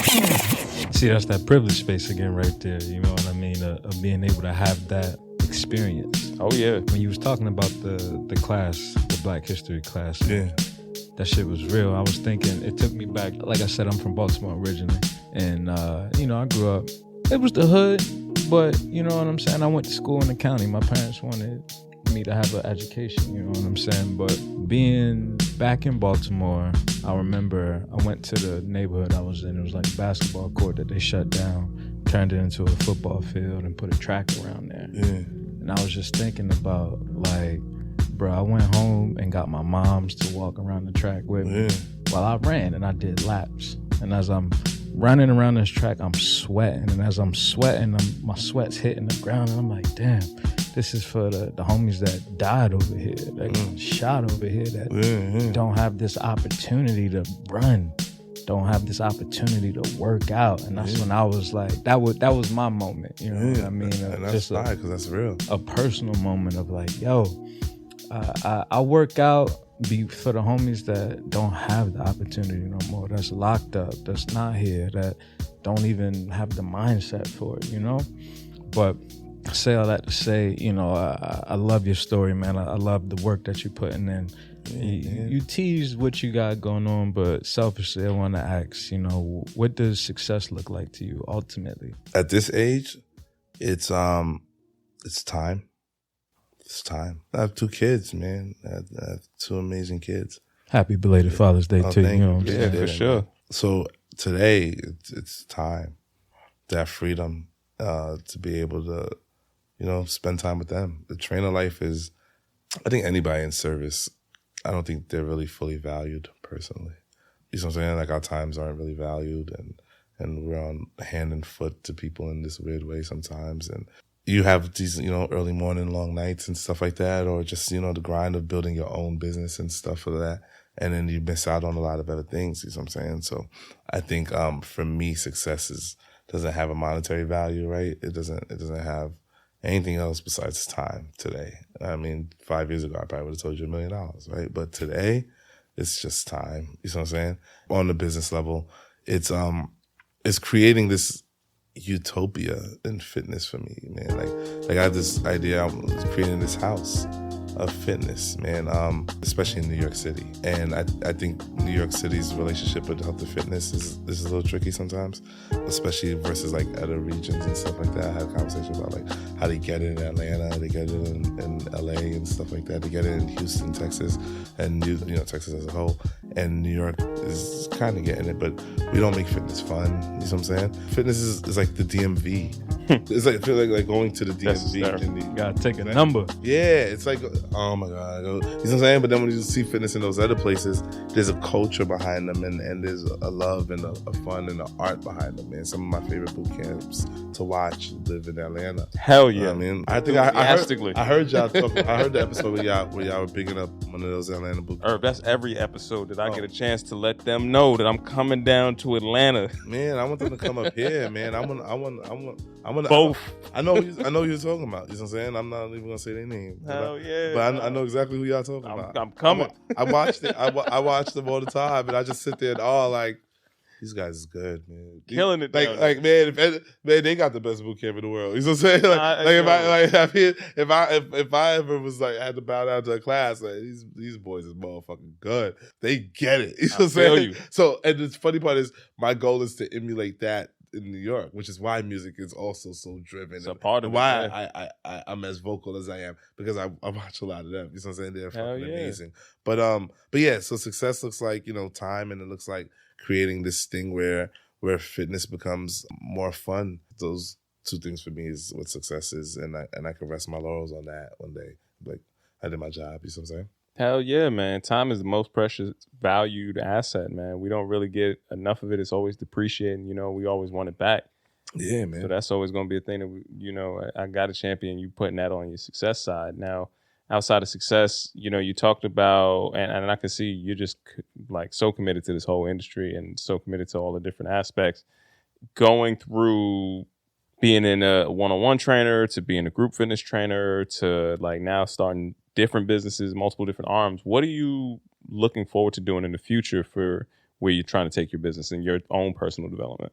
See, that's that privilege space again right there. You know what I mean? Of being able to have that experience. Oh, yeah. When you was talking about the class, the Black History class. Yeah. That shit was real. I was thinking, it took me back. Like I said, I'm from Baltimore originally. And, I grew up. It was the hood, but you know what I'm saying? I went to school in the county. My parents wanted me to have an education, you know what I'm saying? But being back in Baltimore, I remember I went to the neighborhood I was in. It was like a basketball court that they shut down, turned it into a football field and put a track around there. Yeah. And I was just thinking about, like, bro, I went home and got my moms to walk around the track with me while I ran, and I did laps. And as I'm running around this track, I'm sweating. And as I'm sweating, my sweat's hitting the ground. And I'm like, damn, this is for the homies that died over here, that got shot over here, that don't have this opportunity to run, don't have this opportunity to work out. And that's when I was like, that was my moment, you know what I mean? And that's just fine, because that's real. A personal moment of like, yo, I work out for the homies that don't have the opportunity no more, that's locked up, that's not here, that don't even have the mindset for it, you know? But I say all that to say, you know, I love your story, man. I love the work that you're putting in. You tease what you got going on, but selfishly, I want to ask, you know, what does success look like to you ultimately? At this age, it's time. It's time. I have 2 kids, man. I have 2 amazing kids. Happy belated Father's Day to you. You know what I'm saying? For sure. So today, it's time to have freedom, to be able to, you know, spend time with them. The trainer life is, I think anybody in service, I don't think they're really fully valued personally. You know what I'm saying? Like, our times aren't really valued, and we're on hand and foot to people in this weird way sometimes. And you have these, you know, early morning long nights and stuff like that, or just, you know, the grind of building your own business and stuff like that. And then you miss out on a lot of other things, you know what I'm saying? So I think for me, success doesn't have a monetary value, right? It doesn't have anything else besides time today. I mean, 5 years ago, I probably would have told you $1 million, right? But today, it's just time, you know what I'm saying? On the business level, it's creating this utopia in fitness for me, man. Like I had this idea, I'm creating this house of fitness, man, especially in New York City. And I think New York City's relationship with health and fitness is a little tricky sometimes, especially versus like other regions and stuff like that. I had a conversation about like how they get it in Atlanta, they get it in LA and stuff like that. They get it in Houston, Texas, and you know, Texas as a whole. And New York is kind of getting it, but we don't make fitness fun. You know what I'm saying? Fitness is like the DMV. It's like, I feel like going to the DMV. You gotta take a number. Yeah, it's like, oh my God. You know what I'm saying? But then when you see fitness in those other places, there's a culture behind them, and there's a love and a fun and an art behind them, man. Some of my favorite boot camps to watch live in Atlanta. Hell yeah. You know what I mean? I think I heard y'all talking. I heard the episode where y'all were bigging up one of those Atlanta boot camps. That's every episode that I get a chance to let them know that I'm coming down to Atlanta. Man, I want them to come up here, man. I want both. I know who you're talking about. You know what I'm saying? I'm not even gonna say their name. Hell yeah. But I know exactly who y'all talking about. I'm coming. I watched it. I watch them all the time, and I just sit there and like, these guys is good, man. Killing it. Like man, they got the best boot camp in the world. You know what I'm saying? If I ever was like had to bow down to a class, like these boys is motherfucking good. They get it. You know what I'm saying? So, and the funny part is, my goal is to emulate that in New York, which is why music is also so driven. It's a part of why I'm as vocal as I am, because I watch a lot of them. You know what I'm saying? They're fucking amazing. But yeah, so success looks like, you know, time, and it looks like creating this thing where fitness becomes more fun. Those 2 things for me is what success is, and I can rest my laurels on that one day. Like, I did my job, you know what I'm saying? Hell yeah, man. Time is the most precious, valued asset, man. We don't really get enough of it. It's always depreciating. You know, we always want it back. Yeah, man. So that's always going to be a thing that, you know, I got to champion you putting that on your success side. Now, outside of success, you know, you talked about, and I can see you're just like so committed to this whole industry and so committed to all the different aspects. Going through being in a one-on-one trainer to being a group fitness trainer to like now starting different businesses, multiple different arms. What are you looking forward to doing in the future for where you're trying to take your business and your own personal development?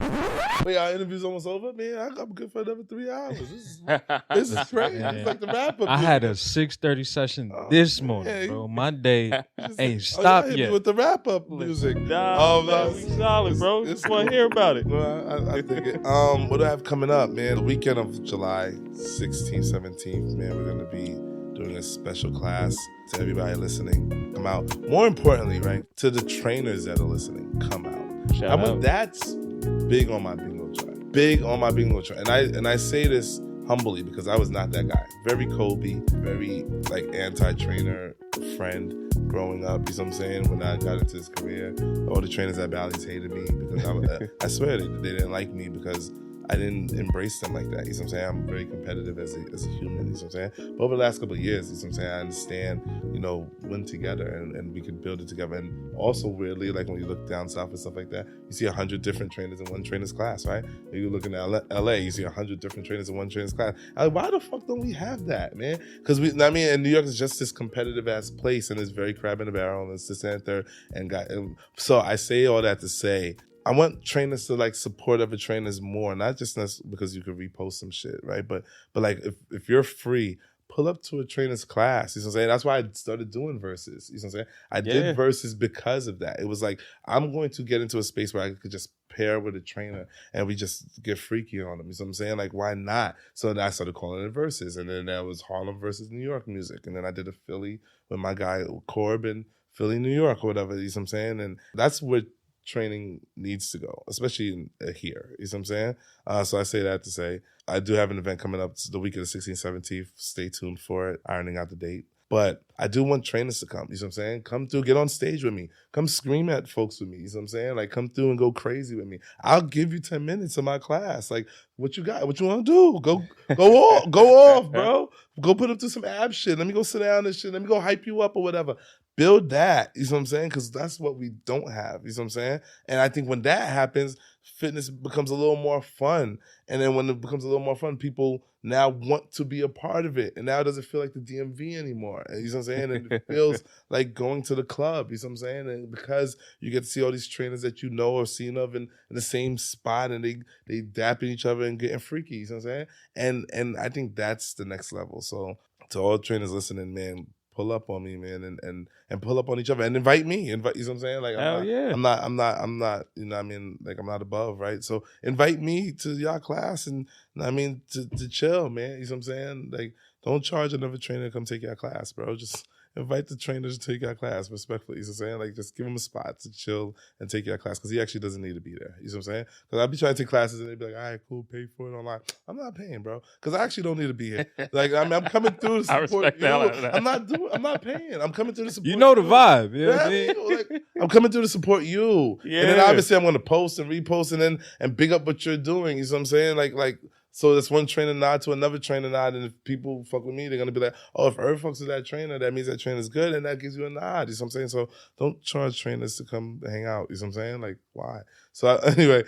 Wait, our interview's almost over? Man, I'm good for another 3 hours. This is crazy. It's like the wrap-up. I had a 6:30 session this morning, bro. My day ain't stopped yet. With the wrap-up music. We solid, bro. Just want to hear about it. Well, I think it. What do I have coming up, man? The weekend of July 16th, 17th, man, we're going to be doing a special class. To everybody listening, come out. More importantly, right, to the trainers that are listening, come out. Shout out. That's big on my bingo chart. Big on my bingo chart. And I say this humbly because I was not that guy. Very Kobe, very like anti-trainer friend growing up. You know what I'm saying? When I got into this career, all the trainers at Bally's hated me because I swear they didn't like me because I didn't embrace them like that. You know what I'm saying? I'm very competitive as a human. You know what I'm saying? But over the last couple of years, you know what I'm saying? I understand, you know, when together and we could build it together. And also weirdly, like when you look down south and stuff like that, you see 100 different trainers in one trainer's class, right? When you look in LA, you see 100 different trainers in one trainer's class. Like, why the fuck don't we have that, man? Because I mean, and New York is just this competitive ass place and it's very crab in the barrel and it's this and third and so I say all that to say, I want trainers to like support other trainers more, not just because you could repost some shit, right? But like if you're free, pull up to a trainer's class. You know what I'm saying? That's why I started doing verses. You know what I'm saying? I did verses because of that. It was like, I'm going to get into a space where I could just pair with a trainer and we just get freaky on them. You know what I'm saying? Like, why not? So then I started calling it verses. And then there was Harlem versus New York music. And then I did a Philly with my guy Corbin, Philly, New York, or whatever. You know what I'm saying? And that's what training needs to go, especially here. You know what I'm saying? So I say that to say, I do have an event coming up the week of the 16th, 17th. Stay tuned for it, ironing out the date. But I do want trainers to come. You know what I'm saying? Come through, get on stage with me. Come scream at folks with me. You know what I'm saying? Like, come through and go crazy with me. I'll give you 10 minutes of my class. Like, what you got? What you want to do? Go off, bro. Go put up to some ab shit. Let me go sit down and shit. Let me go hype you up or whatever. Build that. You know what I'm saying? Because that's what we don't have. You know what I'm saying? And I think when that happens, fitness becomes a little more fun. And then when it becomes a little more fun, people now want to be a part of it. And now it doesn't feel like the DMV anymore. You know what I'm saying? And it feels like going to the club. You know what I'm saying? And because you get to see all these trainers that you know or seen of in the same spot and they dapping each other and getting freaky. You know what I'm saying? And I think that's the next level. So to all trainers listening, man, pull up on me, man, and pull up on each other and invite me. You know what I'm saying? Like, I'm not, you know what I mean? Like, I'm not above, right? So invite me to y'all class and, you know what I mean, to chill, man. You know what I'm saying? Like, don't charge another trainer to come take your class, bro. Just invite the trainers to take your class respectfully. You know what I'm saying? Like, just give him a spot to chill and take your class because he actually doesn't need to be there. You know what I'm saying? Because I'll be trying to take classes and they'd be like, all right, cool, pay for it online. I'm not paying, bro, because I actually don't need to be here. Like, I mean, I'm coming through to support you. I'm not paying. I'm coming through to support you. You know the vibe. Yeah, like, I'm coming through to support you. Yeah. And then obviously I'm going to post and repost and big up what you're doing. You know what I'm saying? Like, so that's one trainer nod to another trainer nod, and if people fuck with me, they're gonna be like, "Oh, if Irv fucks with that trainer, that means that trainer's good," and that gives you a nod. You know what I'm saying? So don't charge trainers to come hang out. You know what I'm saying? Like, why? So anyway,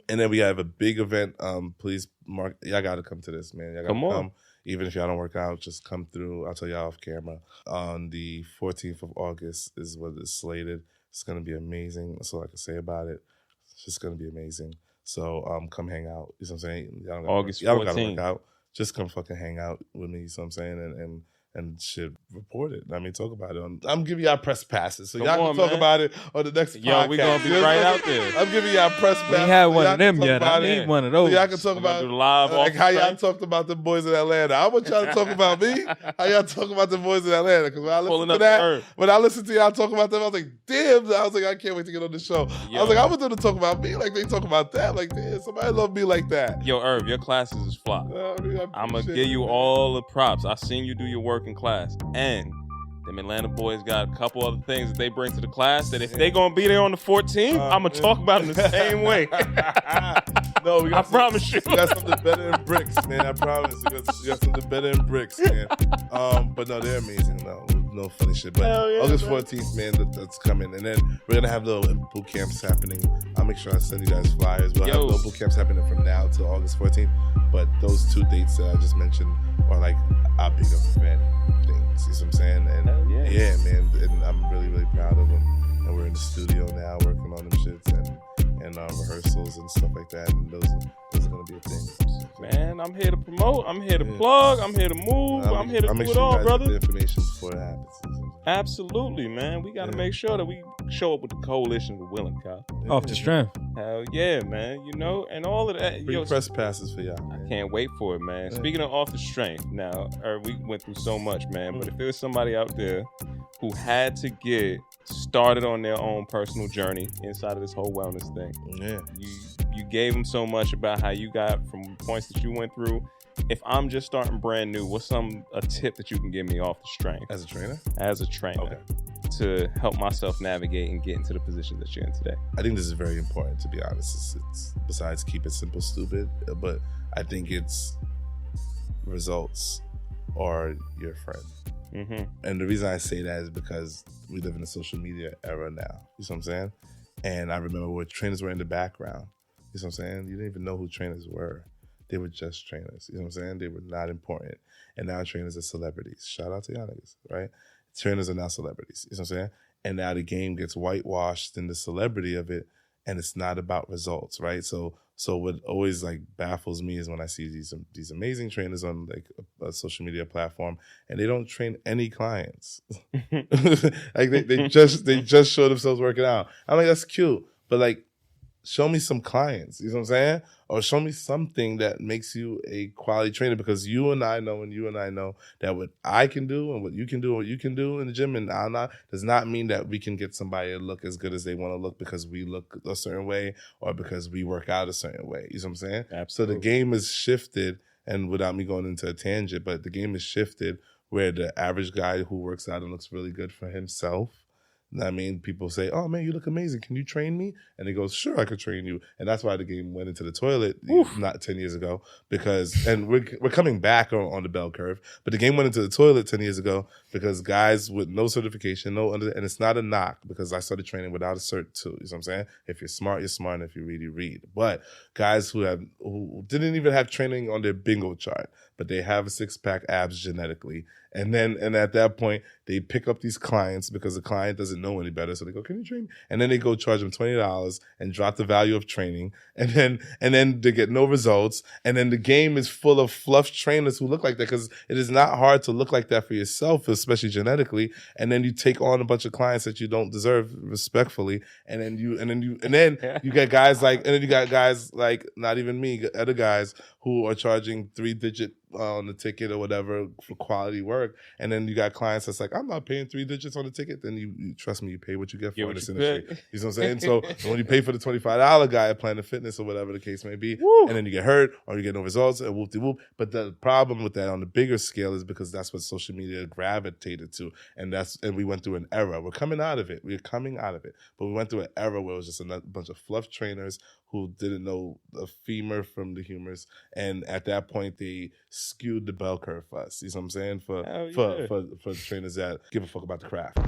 and then we have a big event. Please, Mark, y'all gotta come to this, man. Y'all gotta come. Even if y'all don't work out, just come through. I'll tell y'all off camera. On the 14th of August is what is slated. It's gonna be amazing. That's all I can say about it. It's just gonna be amazing. So come hang out. You know what I'm saying? Y'all don't gotta work out. Just come fucking hang out with me. You know what I'm saying? And shit, report it. I mean, talk about it. I'm giving y'all press passes. So y'all can talk about it on the next podcast. Yo, we gonna be right out there. I'm giving y'all press passes. We ain't had one of them yet. I need one of those. So y'all can talk about live like how y'all talked about the boys in Atlanta. I want y'all to talk about me. How y'all talk about the boys in Atlanta. Because when I listened to y'all talk about them, I was like, damn. I was like, I can't wait to get on the show. Yo. I was like, I want them to talk about me like they talk about that. Like, damn, somebody love me like that. Yo, Irv, your classes is fly. I'm going to give you all the props. I seen you do your work in class. And them Atlanta boys got a couple other things that they bring to the class that if they gonna be there on the 14th, I'm gonna talk about them the same way. No, I promise you. We got something better than bricks, man. I promise. We got something better than bricks, man. But no, they're amazing. No funny shit. But August 14th, man, that's coming. And then we're gonna have little boot camps happening. I'll make sure I send you guys flyers. We'll have little boot camps happening from now till August 14th. But those two dates that I just mentioned are like our big event things. See what I'm saying? And yeah, man. And I'm really, really proud of them. And we're in the studio now working on them shits and rehearsals and stuff like that. And those are gonna be a thing. Man, I'm here to promote. I'm here to plug. I'm here to move. I'm here to do it all, brother. The information before it happens. Absolutely, man. We got to make sure that we show up with the coalition we're willing, Kyle. Off the strength. Hell yeah, man. You know, and all of that. Free press passes for y'all. I can't wait for it, man. Speaking of off the strength, now, we went through so much, man. But if there was somebody out there who had to get started on their own personal journey inside of this whole wellness thing, you gave them so much about how you got from points that you went through. If I'm just starting brand new, what's a tip that you can give me off the strength? As a trainer? As a trainer. Okay. To help myself navigate and get into the position that you're in today. I think this is very important, to be honest. It's besides keep it simple, stupid, but I think it's results are your friend. Mm-hmm. And the reason I say that is because we live in a social media era now. You know what I'm saying? And I remember where trainers were in the background. You know what I'm saying? You didn't even know who trainers were. They were just trainers. You know what I'm saying? They were not important. And now trainers are celebrities. Shout out to y'all niggas, right? Trainers are now celebrities. You know what I'm saying? And now the game gets whitewashed in the celebrity of it, and it's not about results, right? So what always like baffles me is when I see these amazing trainers on like a social media platform, and they don't train any clients. Like they just show themselves working out. I'm like, that's cute, but like, show me some clients, you know what I'm saying? Or show me something that makes you a quality trainer, because you and I know that what I can do and what you can do and what you can do in the gym and I'm not, does not mean that we can get somebody to look as good as they want to look because we look a certain way or because we work out a certain way. You know what I'm saying? Absolutely. So the game is shifted, and without me going into a tangent, but the game is shifted where the average guy who works out and looks really good for himself, I mean, people say, "Oh man, you look amazing. Can you train me?" And he goes, "Sure, I could train you." And that's why the game went into the toilet not 10 years ago, because, and we're coming back on the bell curve, but the game went into the toilet 10 years ago because guys with no certification, and it's not a knock, because I started training without a cert too. You know what I'm saying? If you're smart, you're smart, and if you read, you read. But guys who didn't even have training on their bingo chart, but they have a 6-pack abs genetically. And at that point, they pick up these clients because the client doesn't know any better. So they go, "Can you train me?" And then they go charge them $20 and drop the value of training. And then they get no results. And then the game is full of fluff trainers who look like that, because it is not hard to look like that for yourself, especially genetically. And then you take on a bunch of clients that you don't deserve, respectfully. And then you get guys like, not even me, other guys who are charging 3-digit on the ticket or whatever for quality work, and then you got clients that's like, "I'm not paying 3 digits on the ticket." Then you trust me, you pay what you get for in this industry. You know what I'm saying? So when you pay for the $25 guy at Planet Fitness or whatever the case may be, and then you get hurt or you get no results, and whoop-de-whoop. But the problem with that on the bigger scale is because that's what social media gravitated to, and we went through an era. We're coming out of it, but we went through an era where it was just a bunch of fluff trainers who didn't know the femur from the humors, and at that point they skewed the bell curve for us. You know what I'm saying? For trainers that give a fuck about the craft.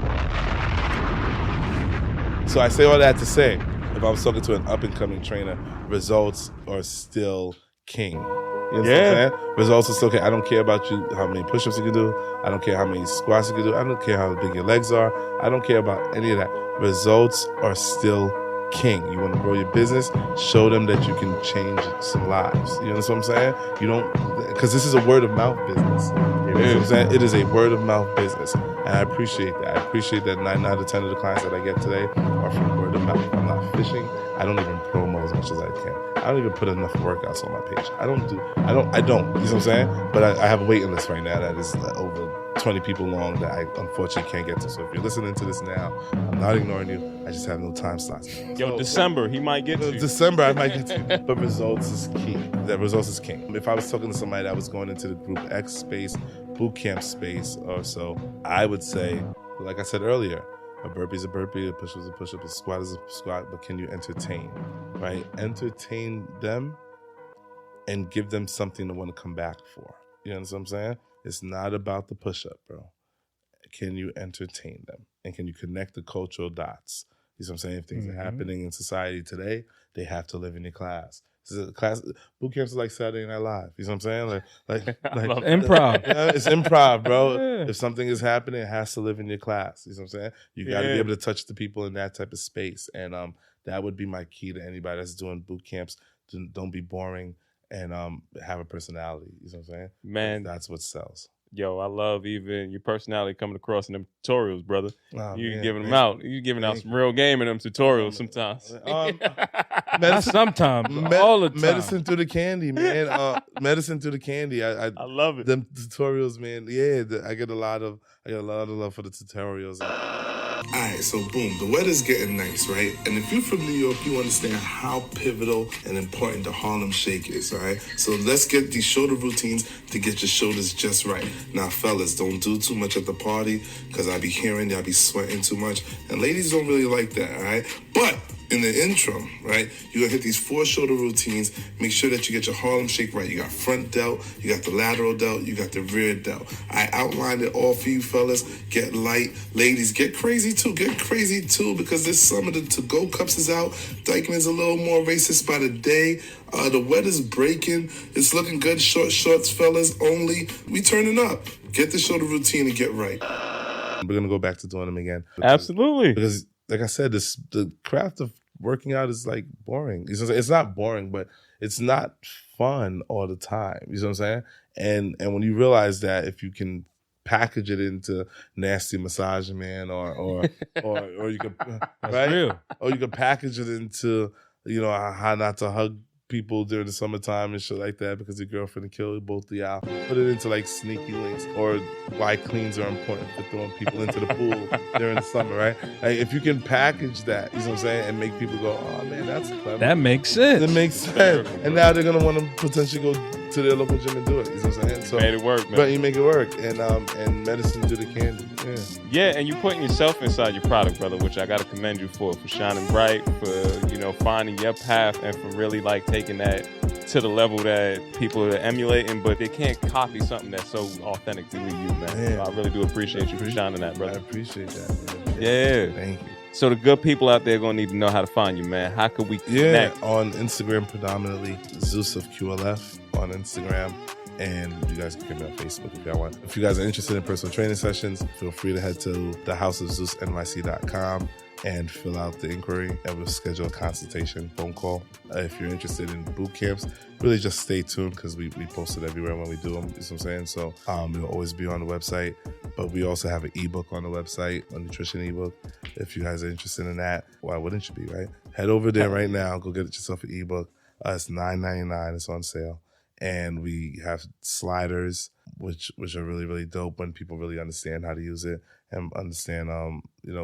So I say all that to say, if I was talking to an up and coming trainer, results are still king. You know what I'm saying? Results are still king. I don't care about you, how many push-ups you can do. I don't care how many squats you can do. I don't care how big your legs are. I don't care about any of that. Results are still king. You want to grow your business, show them that you can change some lives. You know what I'm saying? You don't, because this is a word of mouth business. You know what I'm saying? It is a word of mouth business, and I appreciate that. I appreciate that 9 out of 10 of the clients that I get today are from word of mouth. I'm not fishing. I don't even promo as much as I can. I don't even put enough workouts on my page. I don't. You know what I'm saying? But I have a waiting list right now that is over 20 people long that I unfortunately can't get to. So if you're listening to this now, I'm not ignoring you. I just have no time slots. Yo, December, he might get to you. December, I might get to you. But results is key. That results is king. If I was talking to somebody that was going into the Group X space, boot camp space or so, I would say, like I said earlier, a burpee is a burpee, a push-up is a push-up, a squat is a squat, but can you entertain, right? Entertain them and give them something to want to come back for. You know what I'm saying? It's not about the push-up, bro. Can you entertain them? And can you connect the cultural dots? You know what I'm saying? If things are happening in society today, they have to live in your class. Boot camps are like Saturday Night Live. You know what I'm saying? Like improv. Yeah, it's improv, bro. Yeah. If something is happening, it has to live in your class. You know what I'm saying? You got to be able to touch the people in that type of space. And that would be my key to anybody that's doing boot camps. Don't be boring and have a personality. You know what I'm saying? Man, that's what sells. Yo, I love even your personality coming across in them tutorials, brother. Oh, You man, giving them thank out. You giving out some real game in them tutorials sometimes. Not sometimes, all the time. Medicine through the candy, man. Medicine through the candy. I love it. Them tutorials, man. Yeah, I get a lot of love for the tutorials. Alright, so boom, the weather's getting nice, right? And if you're from New York, you understand how pivotal and important the Harlem Shake is, alright? So let's get these shoulder routines to get your shoulders just right. Now, fellas, don't do too much at the party, because I be hearing y'all be sweating too much. And ladies don't really like that, alright? But in the interim, right, you're gonna hit these 4 shoulder routines. Make sure that you get your Harlem Shake right. You got front delt, you got the lateral delt, you got the rear delt. I outlined it all for you fellas. Get light. Ladies, get crazy too. Get crazy too, because this summer the to-go cups is out. Dykeman's a little more racist by the day. The weather's breaking. It's looking good. Short shorts, fellas, only. We turning up. Get the shoulder routine and get right. We're gonna go back to doing them again. Absolutely. Because like I said, the craft of working out is like boring. It's not boring, but it's not fun all the time. You know what I'm saying? And when you realize that if you can package it into nasty massage, man, or you could right, real. or you could package it into how not to hug people during the summertime and shit like that because your girlfriend will kill both of y'all. Put it into like sneaky links or why cleans are important for throwing people into the pool during the summer, right? Like if you can package that, you know what I'm saying, and make people go, oh man, that's clever. That makes sense. It makes sense. And now they're gonna want to potentially go to their local gym and do it. You know what I'm saying? So made it work, man. But you make it work, and medicine through the candy. Yeah, and you're putting yourself inside your product, brother, which I got to commend you for shining bright, for finding your path, and for really like taking that to the level that people are emulating, but they can't copy something that's so authentically you, man. So I really do appreciate you for shining that, brother. I appreciate that, man. Yeah. Thank you. So the good people out there are going to need to know how to find you, man. How could we connect? Yeah, on Instagram predominantly, Zeus of QLF on Instagram. And you guys can get me on Facebook if y'all want. If you guys are interested in personal training sessions, feel free to head to thehouseofzeusnyc.com and fill out the inquiry, and we'll schedule a consultation phone call. If you're interested in boot camps, really just stay tuned because we post it everywhere when we do them. You know what I'm saying? So it'll always be on the website, but we also have an ebook on the website, a nutrition ebook. If you guys are interested in that, why wouldn't you be, right? Head over there right now. Go get yourself an ebook. It's $9.99. It's on sale. And we have sliders, which are really, really dope when people really understand how to use it and understand,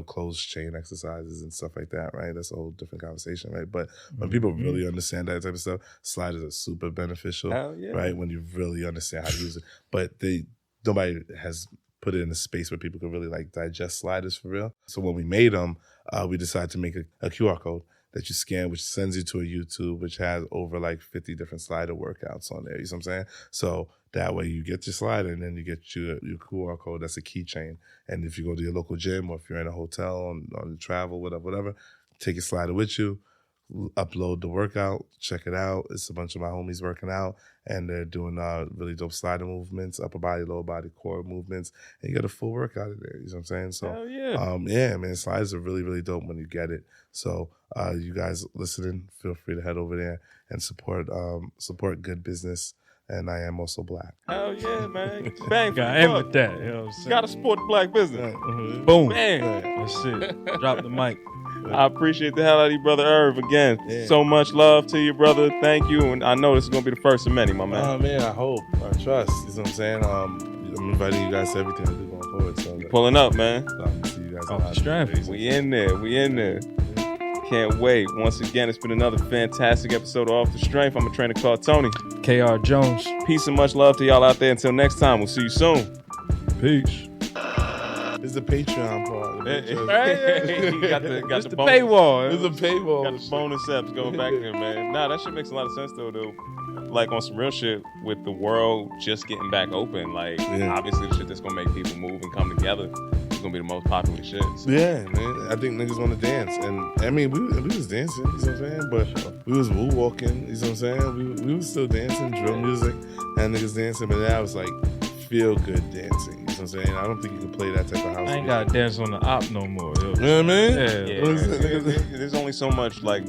closed chain exercises and stuff like that, right? That's a whole different conversation, right? But when people really understand that type of stuff, sliders are super beneficial, right? When you really understand how to use it. But nobody has put it in a space where people can really like digest sliders for real. So when we made them, we decided to make a QR code that you scan, which sends you to a YouTube, which has over like 50 different slider workouts on there. You know what I'm saying? So that way you get your slider and then you get your QR code. That's a keychain. And if you go to your local gym or if you're in a hotel on travel, whatever, take your slider with you, upload the workout, check it out. It's a bunch of my homies working out and they're doing really dope slider movements, upper body, lower body, core movements, and you get a full workout in there. You know what I'm saying? So, yeah, man, sliders are really, really dope when you get it. So, you guys listening, feel free to head over there and support good business. And I am also black. Hell yeah, man. Bang, got aim with that. You know what I'm saying? You gotta support the black business. Boom. Bang. That's it. Drop the mic. I appreciate the hell out of you, brother Irv. Again, so much love to you, brother. Thank you. And I know this is going to be the first of many, my man. Oh, man, I hope. I trust. You know what I'm saying? I'm inviting you guys to everything we do going forward. So pulling up, man. See you guys off the strength. We in there. Can't wait. Once again, it's been another fantastic episode of Off the Strength. I'm a trainer called Tony. KR Jones. Peace and much love to y'all out there. Until next time, we'll see you soon. Peace. It's the Patreon part. got the paywall. It's a paywall. Got the bonus apps going back there, man. Nah, that shit makes a lot of sense though. Like on some real shit with the world just getting back open. Like obviously the shit that's gonna make people move and come together is gonna be the most popular shit. So. Yeah, man. I think niggas want to dance, and I mean we was dancing. You know what I'm saying? But we was woo walking. You know what I'm saying? We was still dancing, drill music, and niggas dancing. But that was like feel good dancing. You know what I'm saying? I don't think you can play that type of house. I ain't got to dance on the op no more. Yo. You know what I mean? Yeah. There's only so much like,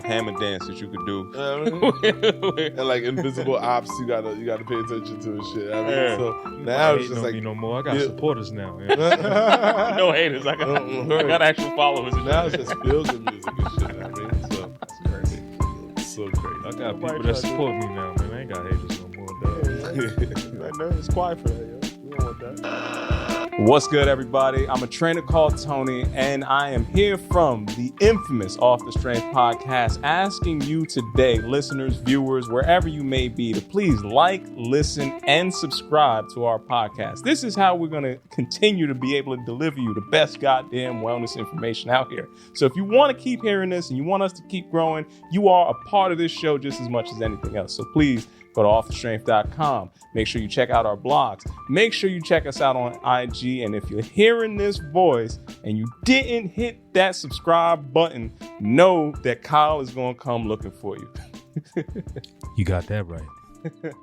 hammer dance that you could do. And like invisible ops, you gotta pay attention to and shit. I mean, Yeah. so now it's just like no more. I got supporters now. No haters. I got actual followers. Now it's just feel good music and shit. I mean, so It's crazy. it's so crazy. I got people that support me now, man. I ain't got haters no more, dog. It's quiet for that, yo. We don't want that. What's good, everybody? I'm a trainer called Tony, and I am here from the infamous Off the Strength podcast, asking you today, listeners, viewers, wherever you may be, to please like, listen, and subscribe to our podcast. This is how we're going to continue to be able to deliver you the best goddamn wellness information out here. So if you want to keep hearing this and you want us to keep growing, you are a part of this show just as much as anything else. So please go to offthestrength.com. Make sure you check out our blogs. Make sure you check us out on IG. And if you're hearing this voice and you didn't hit that subscribe button, know that Kyle is going to come looking for you. You got that right.